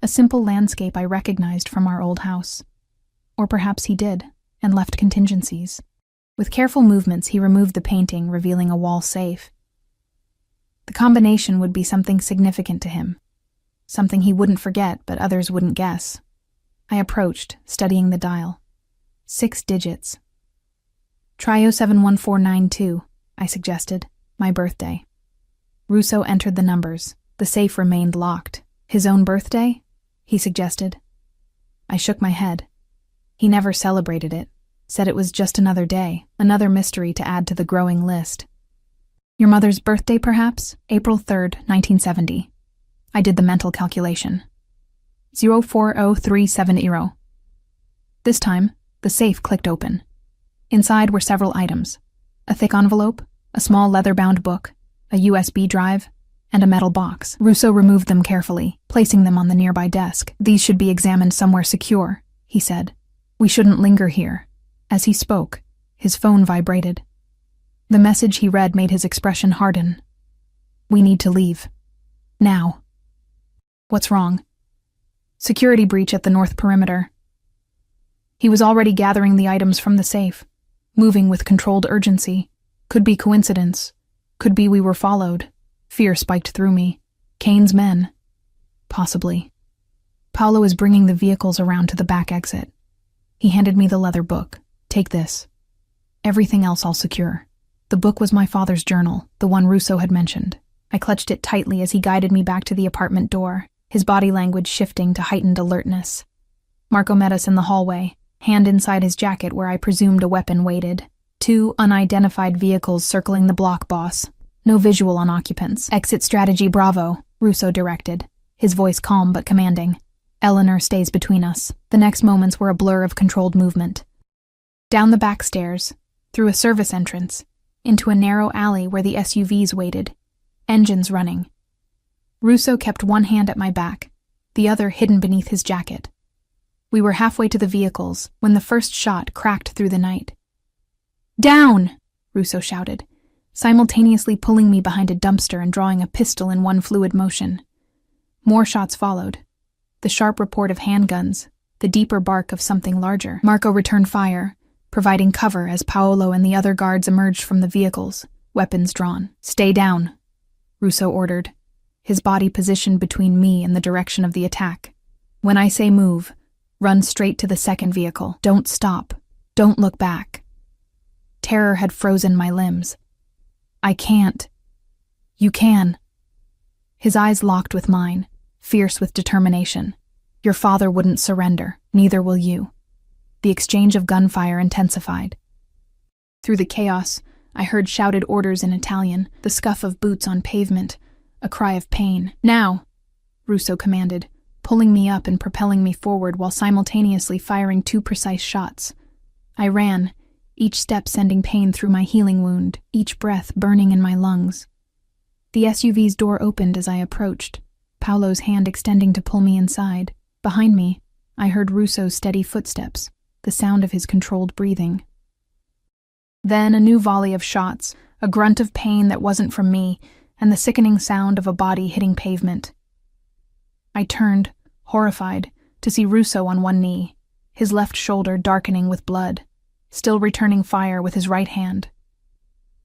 a simple landscape I recognized from our old house. Or perhaps he did, and left contingencies. With careful movements, he removed the painting, revealing a wall safe. The combination would be something significant to him, something he wouldn't forget but others wouldn't guess. I approached, studying the dial. 6 digits. "Try 071492, I suggested, my birthday. Russo entered the numbers. The safe remained locked. "His own birthday?" he suggested. I shook my head. He never celebrated it, said it was just another day, another mystery to add to the growing list. "Your mother's birthday, perhaps? April 3rd, 1970. I did the mental calculation. 040370. This time, the safe clicked open. Inside were several items: a thick envelope, a small leather-bound book, a USB drive, and a metal box. Russo removed them carefully, placing them on the nearby desk. "These should be examined somewhere secure," he said. "We shouldn't linger here." As he spoke, his phone vibrated. The message he read made his expression harden. "We need to leave. Now." "What's wrong?" "Security breach at the north perimeter." He was already gathering the items from the safe, moving with controlled urgency. Could be coincidence. Could be we were followed. Fear spiked through me. Kane's men. Possibly. "Paolo is bringing the vehicles around to the back exit." He handed me the leather book. "Take this. Everything else I'll secure." The book was my father's journal, the one Russo had mentioned. I clutched it tightly as he guided me back to the apartment door, his body language shifting to heightened alertness. Marco met us in the hallway, hand inside his jacket where I presumed a weapon waited. 2 unidentified vehicles circling the block boss. No visual on occupants. "Exit strategy Bravo," Russo directed, his voice calm but commanding. "Eleanor stays between us." The next moments were a blur of controlled movement. Down the back stairs, through a service entrance, into a narrow alley where the SUVs waited, engines running. Russo kept one hand at my back, the other hidden beneath his jacket. We were halfway to the vehicles when the first shot cracked through the night. "Down!" Russo shouted, simultaneously pulling me behind a dumpster and drawing a pistol in one fluid motion. More shots followed. The sharp report of handguns, the deeper bark of something larger. Marco returned fire, providing cover as Paolo and the other guards emerged from the vehicles, weapons drawn. "Stay down," Russo ordered, his body positioned between me and the direction of the attack. "When I say move, run straight to the second vehicle. Don't stop. Don't look back." Terror had frozen my limbs. "I can't." "You can." His eyes locked with mine, fierce with determination. "Your father wouldn't surrender, neither will you." The exchange of gunfire intensified. Through the chaos, I heard shouted orders in Italian, the scuff of boots on pavement, a cry of pain. "Now," Russo commanded, pulling me up and propelling me forward while simultaneously firing 2 precise shots. I ran, each step sending pain through my healing wound, each breath burning in my lungs. The SUV's door opened as I approached, Paolo's hand extending to pull me inside. Behind me, I heard Russo's steady footsteps, the sound of his controlled breathing. Then a new volley of shots, a grunt of pain that wasn't from me, and the sickening sound of a body hitting pavement. I turned, horrified, to see Russo on one knee, his left shoulder darkening with blood, still returning fire with his right hand.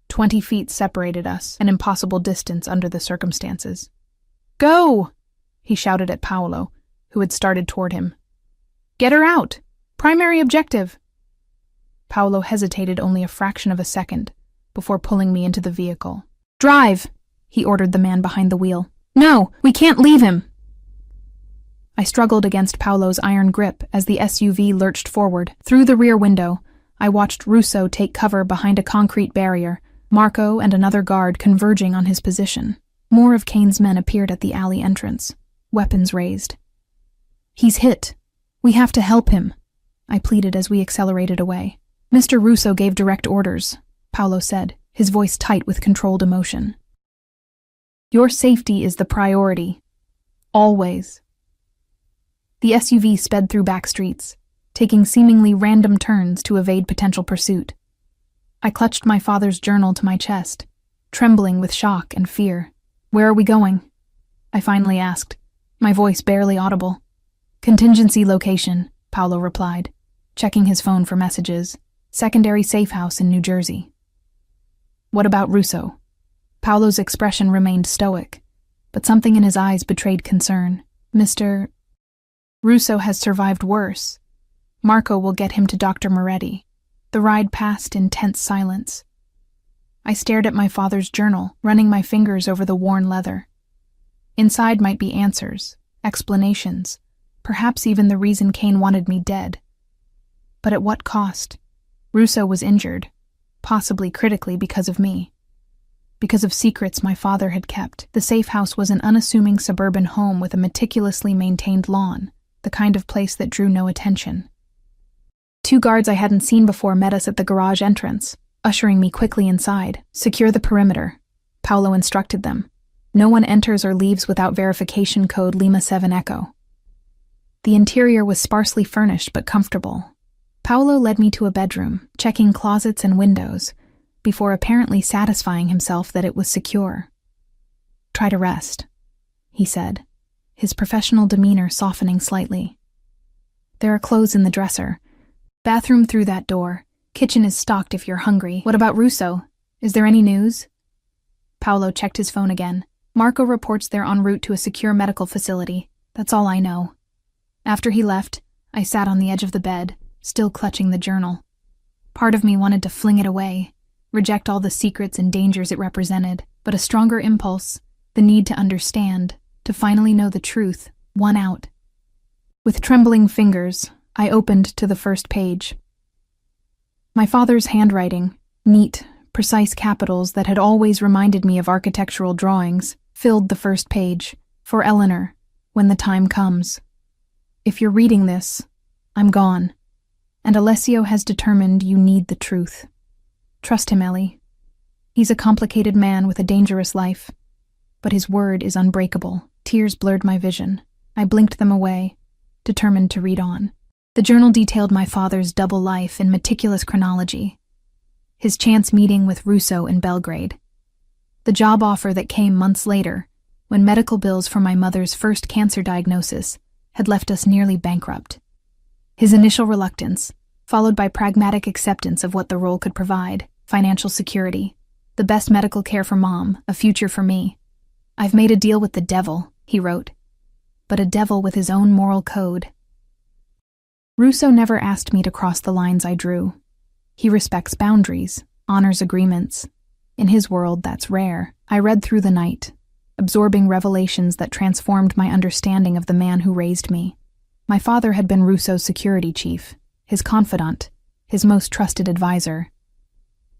20 feet separated us, an impossible distance under the circumstances. "Go!" he shouted at Paolo, who had started toward him. "Get her out! Primary objective!" Paolo hesitated only a fraction of a second before pulling me into the vehicle. "Drive!" he ordered the man behind the wheel. "No, we can't leave him!" I struggled against Paolo's iron grip as the SUV lurched forward. Through the rear window, I watched Russo take cover behind a concrete barrier, Marco and another guard converging on his position. More of Kane's men appeared at the alley entrance, weapons raised. "He's hit. We have to help him," I pleaded as we accelerated away. "Mr. Russo gave direct orders," Paolo said, his voice tight with controlled emotion. "Your safety is the priority. Always." The SUV sped through back streets, taking seemingly random turns to evade potential pursuit. I clutched my father's journal to my chest, trembling with shock and fear. "Where are we going?" I finally asked, my voice barely audible. "Contingency location," Paolo replied, checking his phone for messages. "Secondary safe house in New Jersey." "What about Russo?" Paolo's expression remained stoic, but something in his eyes betrayed concern. "Mr. Russo has survived worse. Marco will get him to Dr. Moretti." The ride passed in tense silence. I stared at my father's journal, running my fingers over the worn leather. Inside might be answers, explanations, perhaps even the reason Kane wanted me dead. But at what cost? Russo was injured, possibly critically because of me. Because of secrets my father had kept. The safe house was an unassuming suburban home with a meticulously maintained lawn, the kind of place that drew no attention. 2 guards I hadn't seen before met us at the garage entrance, ushering me quickly inside. "Secure the perimeter," Paolo instructed them. "No one enters or leaves without verification code Lima 7 Echo." The interior was sparsely furnished but comfortable. Paolo led me to a bedroom, checking closets and windows, before apparently satisfying himself that it was secure. "Try to rest," he said, his professional demeanor softening slightly. "There are clothes in the dresser. Bathroom through that door. Kitchen is stocked if you're hungry. What about Russo? Is there any news?" Paolo checked his phone again. "Marco reports they're en route to a secure medical facility. That's all I know." After he left, I sat on the edge of the bed, still clutching the journal. Part of me wanted to fling it away, reject all the secrets and dangers it represented, but a stronger impulse, the need to understand, to finally know the truth, won out. With trembling fingers, I opened to the first page. My father's handwriting, neat, precise capitals that had always reminded me of architectural drawings, filled the first page. "For Eleanor, when the time comes. If you're reading this, I'm gone, and Alessio has determined you need the truth." Trust him, Ellie. He's a complicated man with a dangerous life. But his word is unbreakable. Tears blurred my vision. I blinked them away, determined to read on. The journal detailed my father's double life in meticulous chronology. His chance meeting with Russo in Belgrade. The job offer that came months later, when medical bills for my mother's first cancer diagnosis had left us nearly bankrupt. His initial reluctance, followed by pragmatic acceptance of what the role could provide: financial security, the best medical care for Mom, a future for me. "I've made a deal with the devil," he wrote, but a devil with his own moral code. Russo never asked me to cross the lines I drew. He respects boundaries, honors agreements. In his world, that's rare. I read through the night, absorbing revelations that transformed my understanding of the man who raised me. My father had been Russo's security chief, his confidant, his most trusted advisor.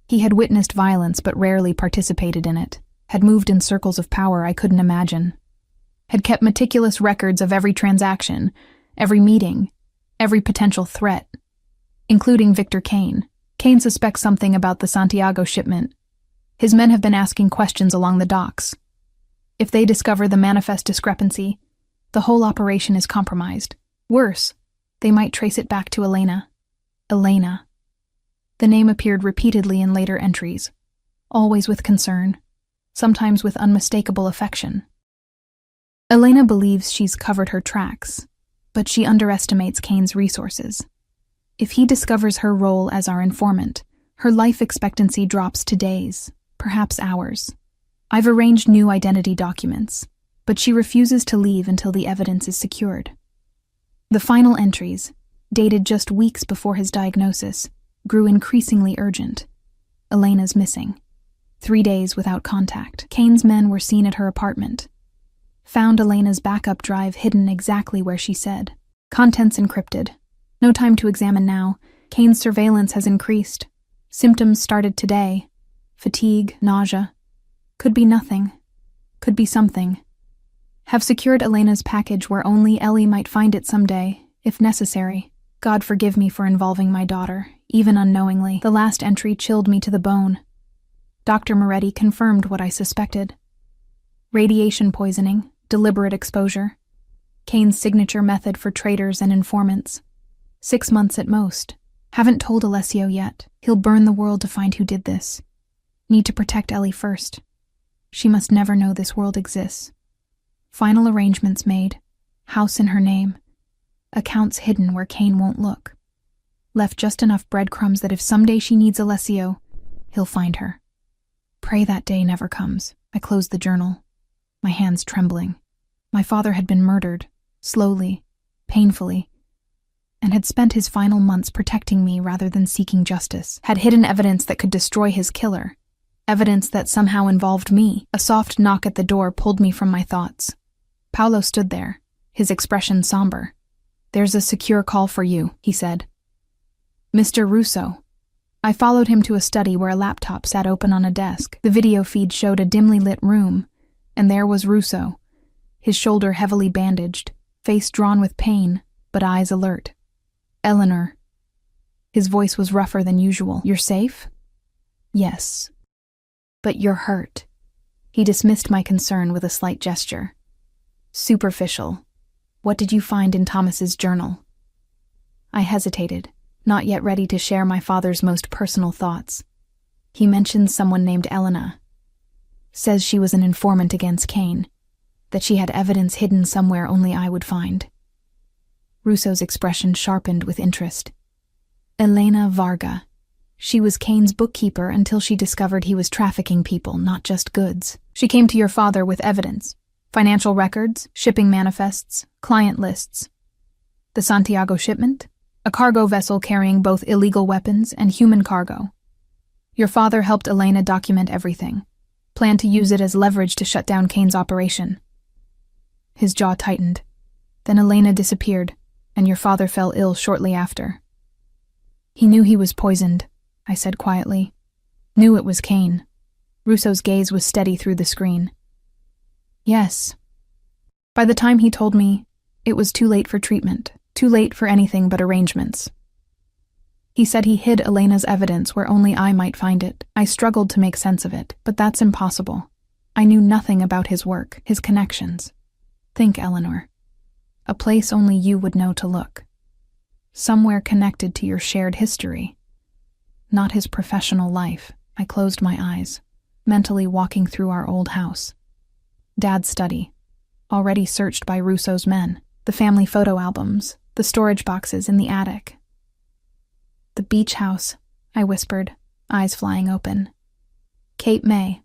He had witnessed violence but rarely participated in it, had moved in circles of power I couldn't imagine, had kept meticulous records of every transaction, every meeting, every potential threat, including Victor Kane. Kane suspects something about the Santiago shipment. His men have been asking questions along the docks. If they discover the manifest discrepancy, the whole operation is compromised. Worse, they might trace it back to Elena. Elena. The name appeared repeatedly in later entries, always with concern, sometimes with unmistakable affection. Elena believes she's covered her tracks, but she underestimates Kane's resources. If he discovers her role as our informant, her life expectancy drops to days, perhaps hours. I've arranged new identity documents, but she refuses to leave until the evidence is secured. The final entries, dated just weeks before his diagnosis, grew increasingly urgent. Elena's missing. 3 days without contact. Kane's men were seen at her apartment. Found Elena's backup drive hidden exactly where she said. Contents encrypted. No time to examine now. Kane's surveillance has increased. Symptoms started today. Fatigue, nausea. Could be nothing. Could be something. Have secured Elena's package where only Ellie might find it someday, if necessary. God forgive me for involving my daughter, even unknowingly. The last entry chilled me to the bone. Dr. Moretti confirmed what I suspected. Radiation poisoning, deliberate exposure. Kane's signature method for traitors and informants. 6 months at most. Haven't told Alessio yet. He'll burn the world to find who did this. Need to protect Ellie first. She must never know this world exists. Final arrangements made. House in her name. Accounts hidden where Kane won't look. Left just enough breadcrumbs that if someday she needs Alessio, he'll find her. Pray that day never comes. I closed the journal, my hands trembling. My father had been murdered, slowly, painfully, and had spent his final months protecting me rather than seeking justice. Had hidden evidence that could destroy his killer. Evidence that somehow involved me. A soft knock at the door pulled me from my thoughts. Paolo stood there, his expression somber. "There's a secure call for you," he said. "Mr. Russo." I followed him to a study where a laptop sat open on a desk. The video feed showed a dimly lit room, and there was Russo, his shoulder heavily bandaged, face drawn with pain, but eyes alert. "Eleanor." His voice was rougher than usual. "You're safe?" "Yes. But you're hurt." He dismissed my concern with a slight gesture. "Superficial. What did you find in Thomas's journal?" I hesitated, not yet ready to share my father's most personal thoughts. He mentioned someone named Elena. Says she was an informant against Kane, that she had evidence hidden somewhere only I would find. Russo's expression sharpened with interest. Elena Varga. She was Kane's bookkeeper until she discovered he was trafficking people, not just goods. She came to your father with evidence. Financial records, shipping manifests, client lists. The Santiago shipment? A cargo vessel carrying both illegal weapons and human cargo. Your father helped Elena document everything. Planned to use it as leverage to shut down Kane's operation. His jaw tightened. Then Elena disappeared, and your father fell ill shortly after. He knew he was poisoned, I said quietly. Knew it was Kane. Russo's gaze was steady through the screen. Yes. By the time he told me, it was too late for treatment, too late for anything but arrangements. He said he hid Elena's evidence where only I might find it. I struggled to make sense of it, but that's impossible. I knew nothing about his work, his connections. Think, Eleanor. A place only you would know to look. Somewhere connected to your shared history. Not his professional life. I closed my eyes, mentally walking through our old house. Dad's study, already searched by Russo's men, the family photo albums, the storage boxes in the attic. The beach house, I whispered, eyes flying open. Cape May.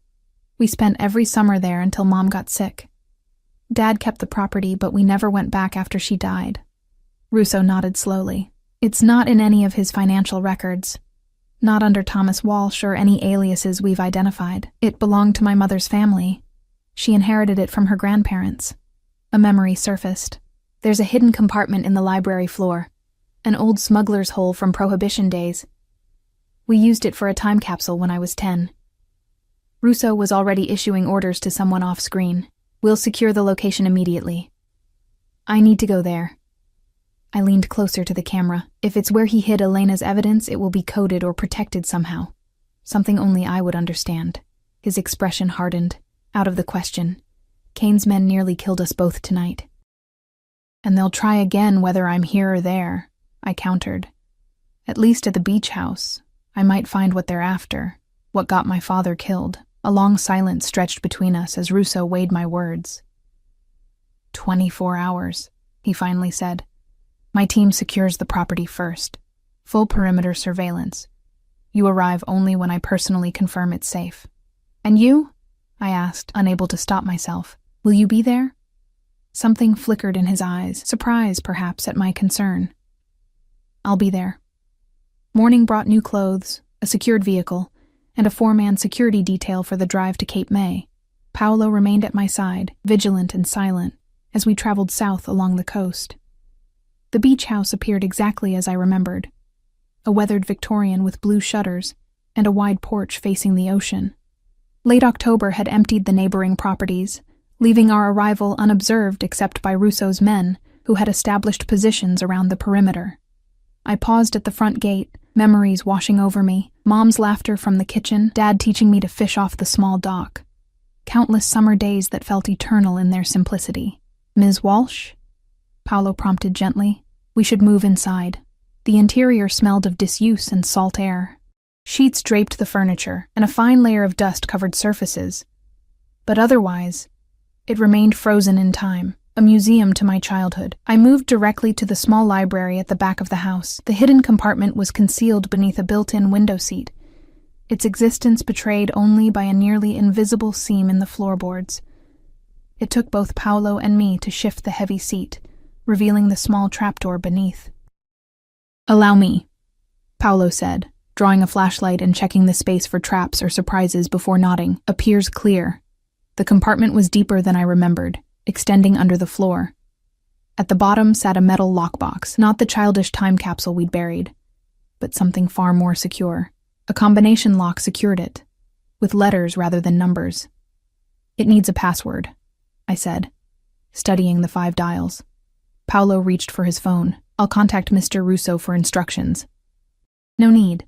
We spent every summer there until Mom got sick. Dad kept the property, but we never went back after she died. Russo nodded slowly. It's not in any of his financial records. Not under Thomas Walsh or any aliases we've identified. It belonged to my mother's family. She inherited it from her grandparents. A memory surfaced. There's a hidden compartment in the library floor. An old smuggler's hole from Prohibition days. We used it for a time capsule when I was 10. Russo was already issuing orders to someone off-screen. We'll secure the location immediately. I need to go there. I leaned closer to the camera. If it's where he hid Elena's evidence, it will be coded or protected somehow. Something only I would understand. His expression hardened. Out of the question. Kane's men nearly killed us both tonight. And they'll try again whether I'm here or there, I countered. At least at the beach house, I might find what they're after, what got my father killed. A long silence stretched between us as Russo weighed my words. 24 hours, he finally said. My team secures the property first. Full perimeter surveillance. You arrive only when I personally confirm it's safe. And you? I asked, unable to stop myself. Will you be there? Something flickered in his eyes, surprise perhaps at my concern. I'll be there. Morning brought new clothes, a secured vehicle, and a 4-man security detail for the drive to Cape May. Paolo remained at my side, vigilant and silent, as we traveled south along the coast. The beach house appeared exactly as I remembered. A weathered Victorian with blue shutters and a wide porch facing the ocean. Late October had emptied the neighboring properties, leaving our arrival unobserved except by Russo's men, who had established positions around the perimeter. I paused at the front gate, memories washing over me, Mom's laughter from the kitchen, Dad teaching me to fish off the small dock. Countless summer days that felt eternal in their simplicity. Ms. Walsh? Paolo prompted gently. We should move inside. The interior smelled of disuse and salt air. Sheets draped the furniture, and a fine layer of dust covered surfaces. But otherwise, it remained frozen in time, a museum to my childhood. I moved directly to the small library at the back of the house. The hidden compartment was concealed beneath a built-in window seat, its existence betrayed only by a nearly invisible seam in the floorboards. It took both Paolo and me to shift the heavy seat, revealing the small trapdoor beneath. Allow me, Paolo said, drawing a flashlight and checking the space for traps or surprises before nodding. Appears clear. The compartment was deeper than I remembered, extending under the floor. At the bottom sat a metal lockbox, not the childish time capsule we'd buried, but something far more secure. A combination lock secured it, with letters rather than numbers. It needs a password, I said, studying the 5 dials. Paolo reached for his phone. I'll contact Mr. Russo for instructions. No need.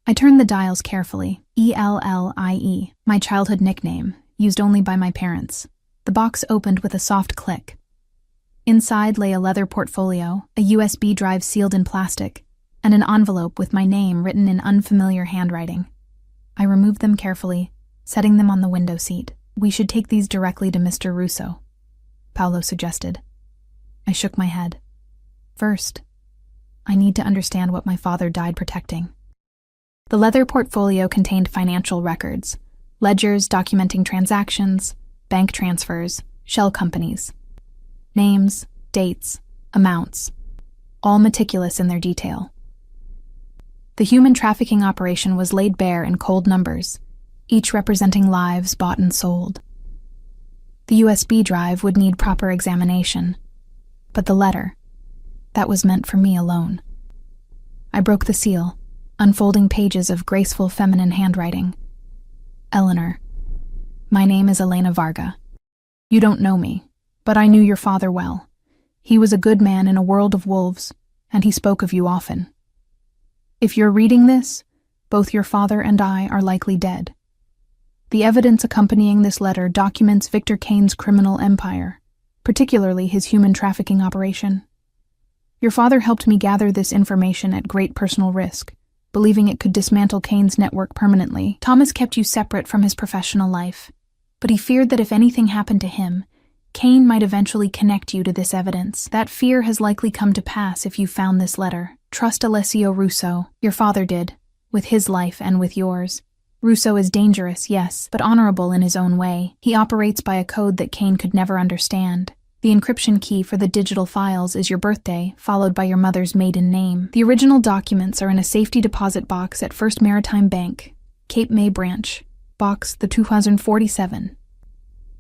I turned the dials carefully. ELLIE, my childhood nickname, used only by my parents. The box opened with a soft click. Inside lay a leather portfolio, a USB drive sealed in plastic, and an envelope with my name written in unfamiliar handwriting. I removed them carefully, setting them on the window seat. We should take these directly to Mr. Russo, Paolo suggested. I shook my head. First, I need to understand what my father died protecting. The leather portfolio contained financial records, ledgers documenting transactions, bank transfers, shell companies. Names, dates, amounts, all meticulous in their detail. The human trafficking operation was laid bare in cold numbers, each representing lives bought and sold. The USB drive would need proper examination, but the letter, that was meant for me alone. I broke the seal, unfolding pages of graceful feminine handwriting. Eleanor, my name is Elena Varga. You don't know me, but I knew your father well. He was a good man in a world of wolves, and he spoke of you often. If you're reading this, both your father and I are likely dead. The evidence accompanying this letter documents Victor Kane's criminal empire, particularly his human trafficking operation. Your father helped me gather this information at great personal risk, believing it could dismantle Kane's network permanently. Thomas kept you separate from his professional life, but he feared that if anything happened to him, Kane might eventually connect you to this evidence. That fear has likely come to pass if you found this letter. Trust Alessio Russo. Your father did, with his life and with yours. Russo is dangerous, yes, but honorable in his own way. He operates by a code that Kane could never understand. The encryption key for the digital files is your birthday, followed by your mother's maiden name. The original documents are in a safety deposit box at First Maritime Bank, Cape May Branch, box the 2047.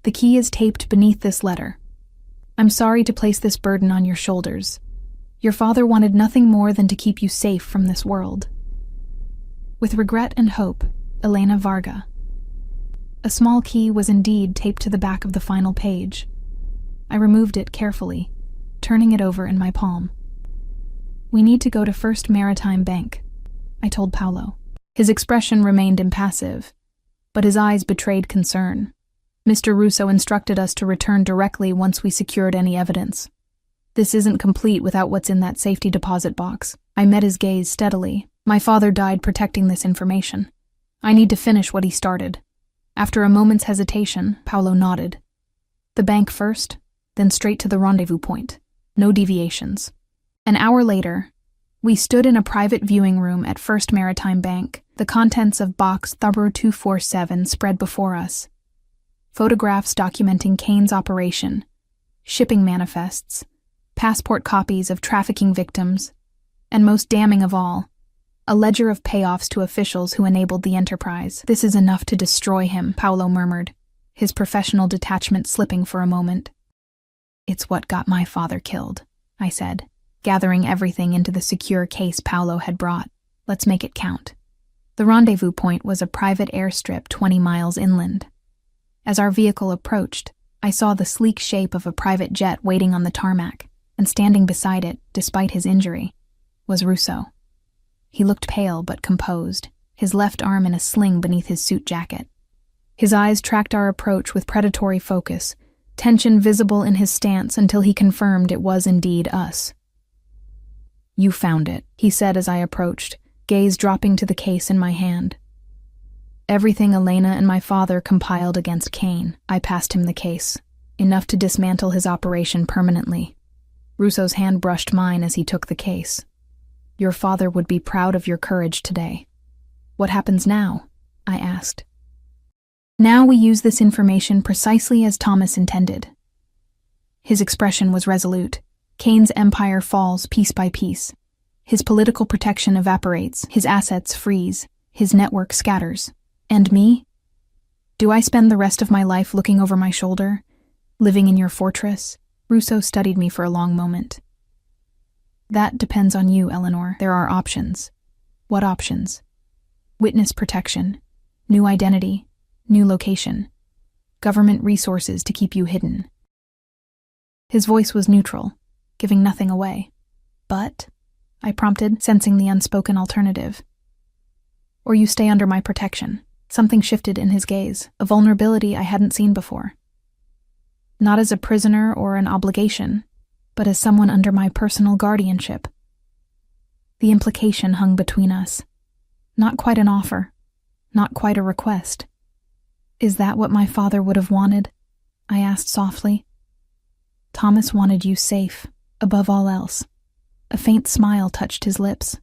The key is taped beneath this letter. I'm sorry to place this burden on your shoulders. Your father wanted nothing more than to keep you safe from this world. With regret and hope, Elena Varga. A small key was indeed taped to the back of the final page. I removed it carefully, turning it over in my palm. We need to go to First Maritime Bank, I told Paolo. His expression remained impassive, but his eyes betrayed concern. Mr. Russo instructed us to return directly once we secured any evidence. This isn't complete without what's in that safety deposit box. I met his gaze steadily. My father died protecting this information. I need to finish what he started. After a moment's hesitation, Paolo nodded. The bank first, then straight to the rendezvous point. No deviations. An hour later, we stood in a private viewing room at First Maritime Bank. The contents of box Thubber 247 spread before us. Photographs documenting Kane's operation, shipping manifests, passport copies of trafficking victims, and most damning of all, a ledger of payoffs to officials who enabled the enterprise. This is enough to destroy him, Paolo murmured, his professional detachment slipping for a moment. It's what got my father killed, I said, gathering everything into the secure case Paolo had brought. Let's make it count. The rendezvous point was a private airstrip 20 miles inland. As our vehicle approached, I saw the sleek shape of a private jet waiting on the tarmac, and standing beside it, despite his injury, was Russo. He looked pale but composed, his left arm in a sling beneath his suit jacket. His eyes tracked our approach with predatory focus, tension visible in his stance until he confirmed it was indeed us. You found it, he said as I approached, gaze dropping to the case in my hand. Everything Elena and my father compiled against Kane. I passed him the case, enough to dismantle his operation permanently. Russo's hand brushed mine as he took the case. Your father would be proud of your courage today. What happens now? I asked. Now we use this information precisely as Thomas intended. His expression was resolute. Kane's empire falls piece by piece. His political protection evaporates, his assets freeze, his network scatters. And me? Do I spend the rest of my life looking over my shoulder, living in your fortress? Russo studied me for a long moment. That depends on you, Eleanor. There are options. What options? Witness protection, new identity, new location, government resources to keep you hidden. His voice was neutral, giving nothing away. But, I prompted, sensing the unspoken alternative. Or you stay under my protection. Something shifted in his gaze, a vulnerability I hadn't seen before. Not as a prisoner or an obligation, but as someone under my personal guardianship. The implication hung between us. Not quite an offer, not quite a request. Is that what my father would have wanted? I asked softly. Thomas wanted you safe, above all else. A faint smile touched his lips.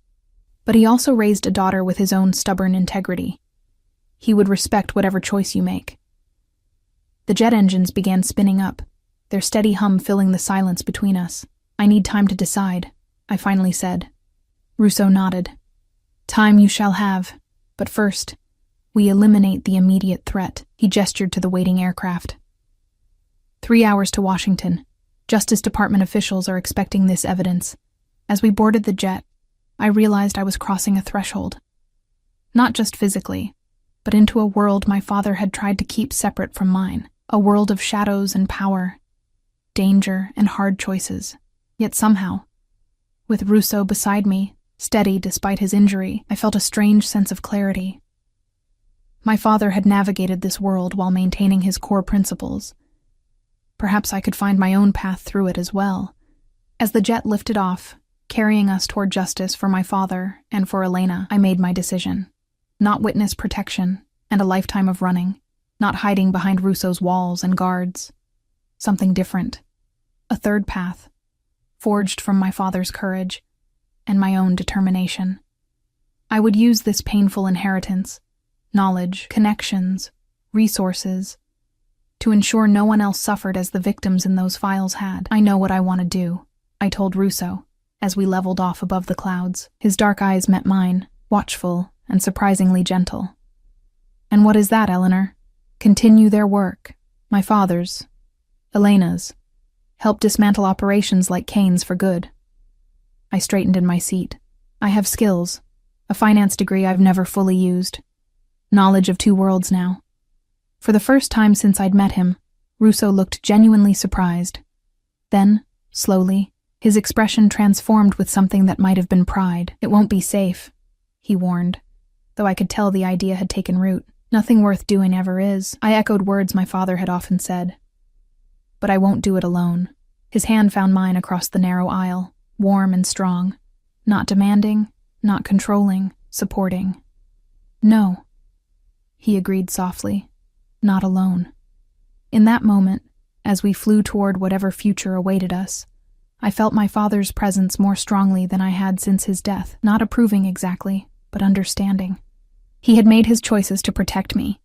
But he also raised a daughter with his own stubborn integrity. He would respect whatever choice you make. The jet engines began spinning up, their steady hum filling the silence between us. I need time to decide, I finally said. Russo nodded. Time you shall have, but first, we eliminate the immediate threat. He gestured to the waiting aircraft. 3 hours to Washington. Justice Department officials are expecting this evidence. As we boarded the jet, I realized I was crossing a threshold. Not just physically, but into a world my father had tried to keep separate from mine. A world of shadows and power, danger and hard choices. Yet somehow, with Russo beside me, Steady despite his injury, I felt a strange sense of clarity. My father had navigated this world while maintaining his core principles. Perhaps I could find my own path through it as well. As the jet lifted off, carrying us toward justice for my father and for Elena, I made my decision. Not witness protection and a lifetime of running, not hiding behind Russo's walls and guards. Something different. A third path, forged from my father's courage and my own determination. I would use this painful inheritance, knowledge, connections, resources, to ensure no one else suffered as the victims in those files had. I know what I want to do, I told Russo, as we leveled off above the clouds. His dark eyes met mine, watchful and surprisingly gentle. And what is that, Eleanor? Continue their work, my father's, Elena's. Help dismantle operations like Kane's for good. I straightened in my seat. I have skills, a finance degree I've never fully used, knowledge of two worlds now. For the first time since I'd met him, Russo looked genuinely surprised. Then, slowly, his expression transformed with something that might have been pride. It won't be safe, he warned, though I could tell the idea had taken root. Nothing worth doing ever is. I echoed words my father had often said. But I won't do it alone. His hand found mine across the narrow aisle, warm and strong. Not demanding, not controlling, supporting. No, he agreed softly. Not alone. In that moment, as we flew toward whatever future awaited us, I felt my father's presence more strongly than I had since his death, not approving exactly, but understanding. He had made his choices to protect me,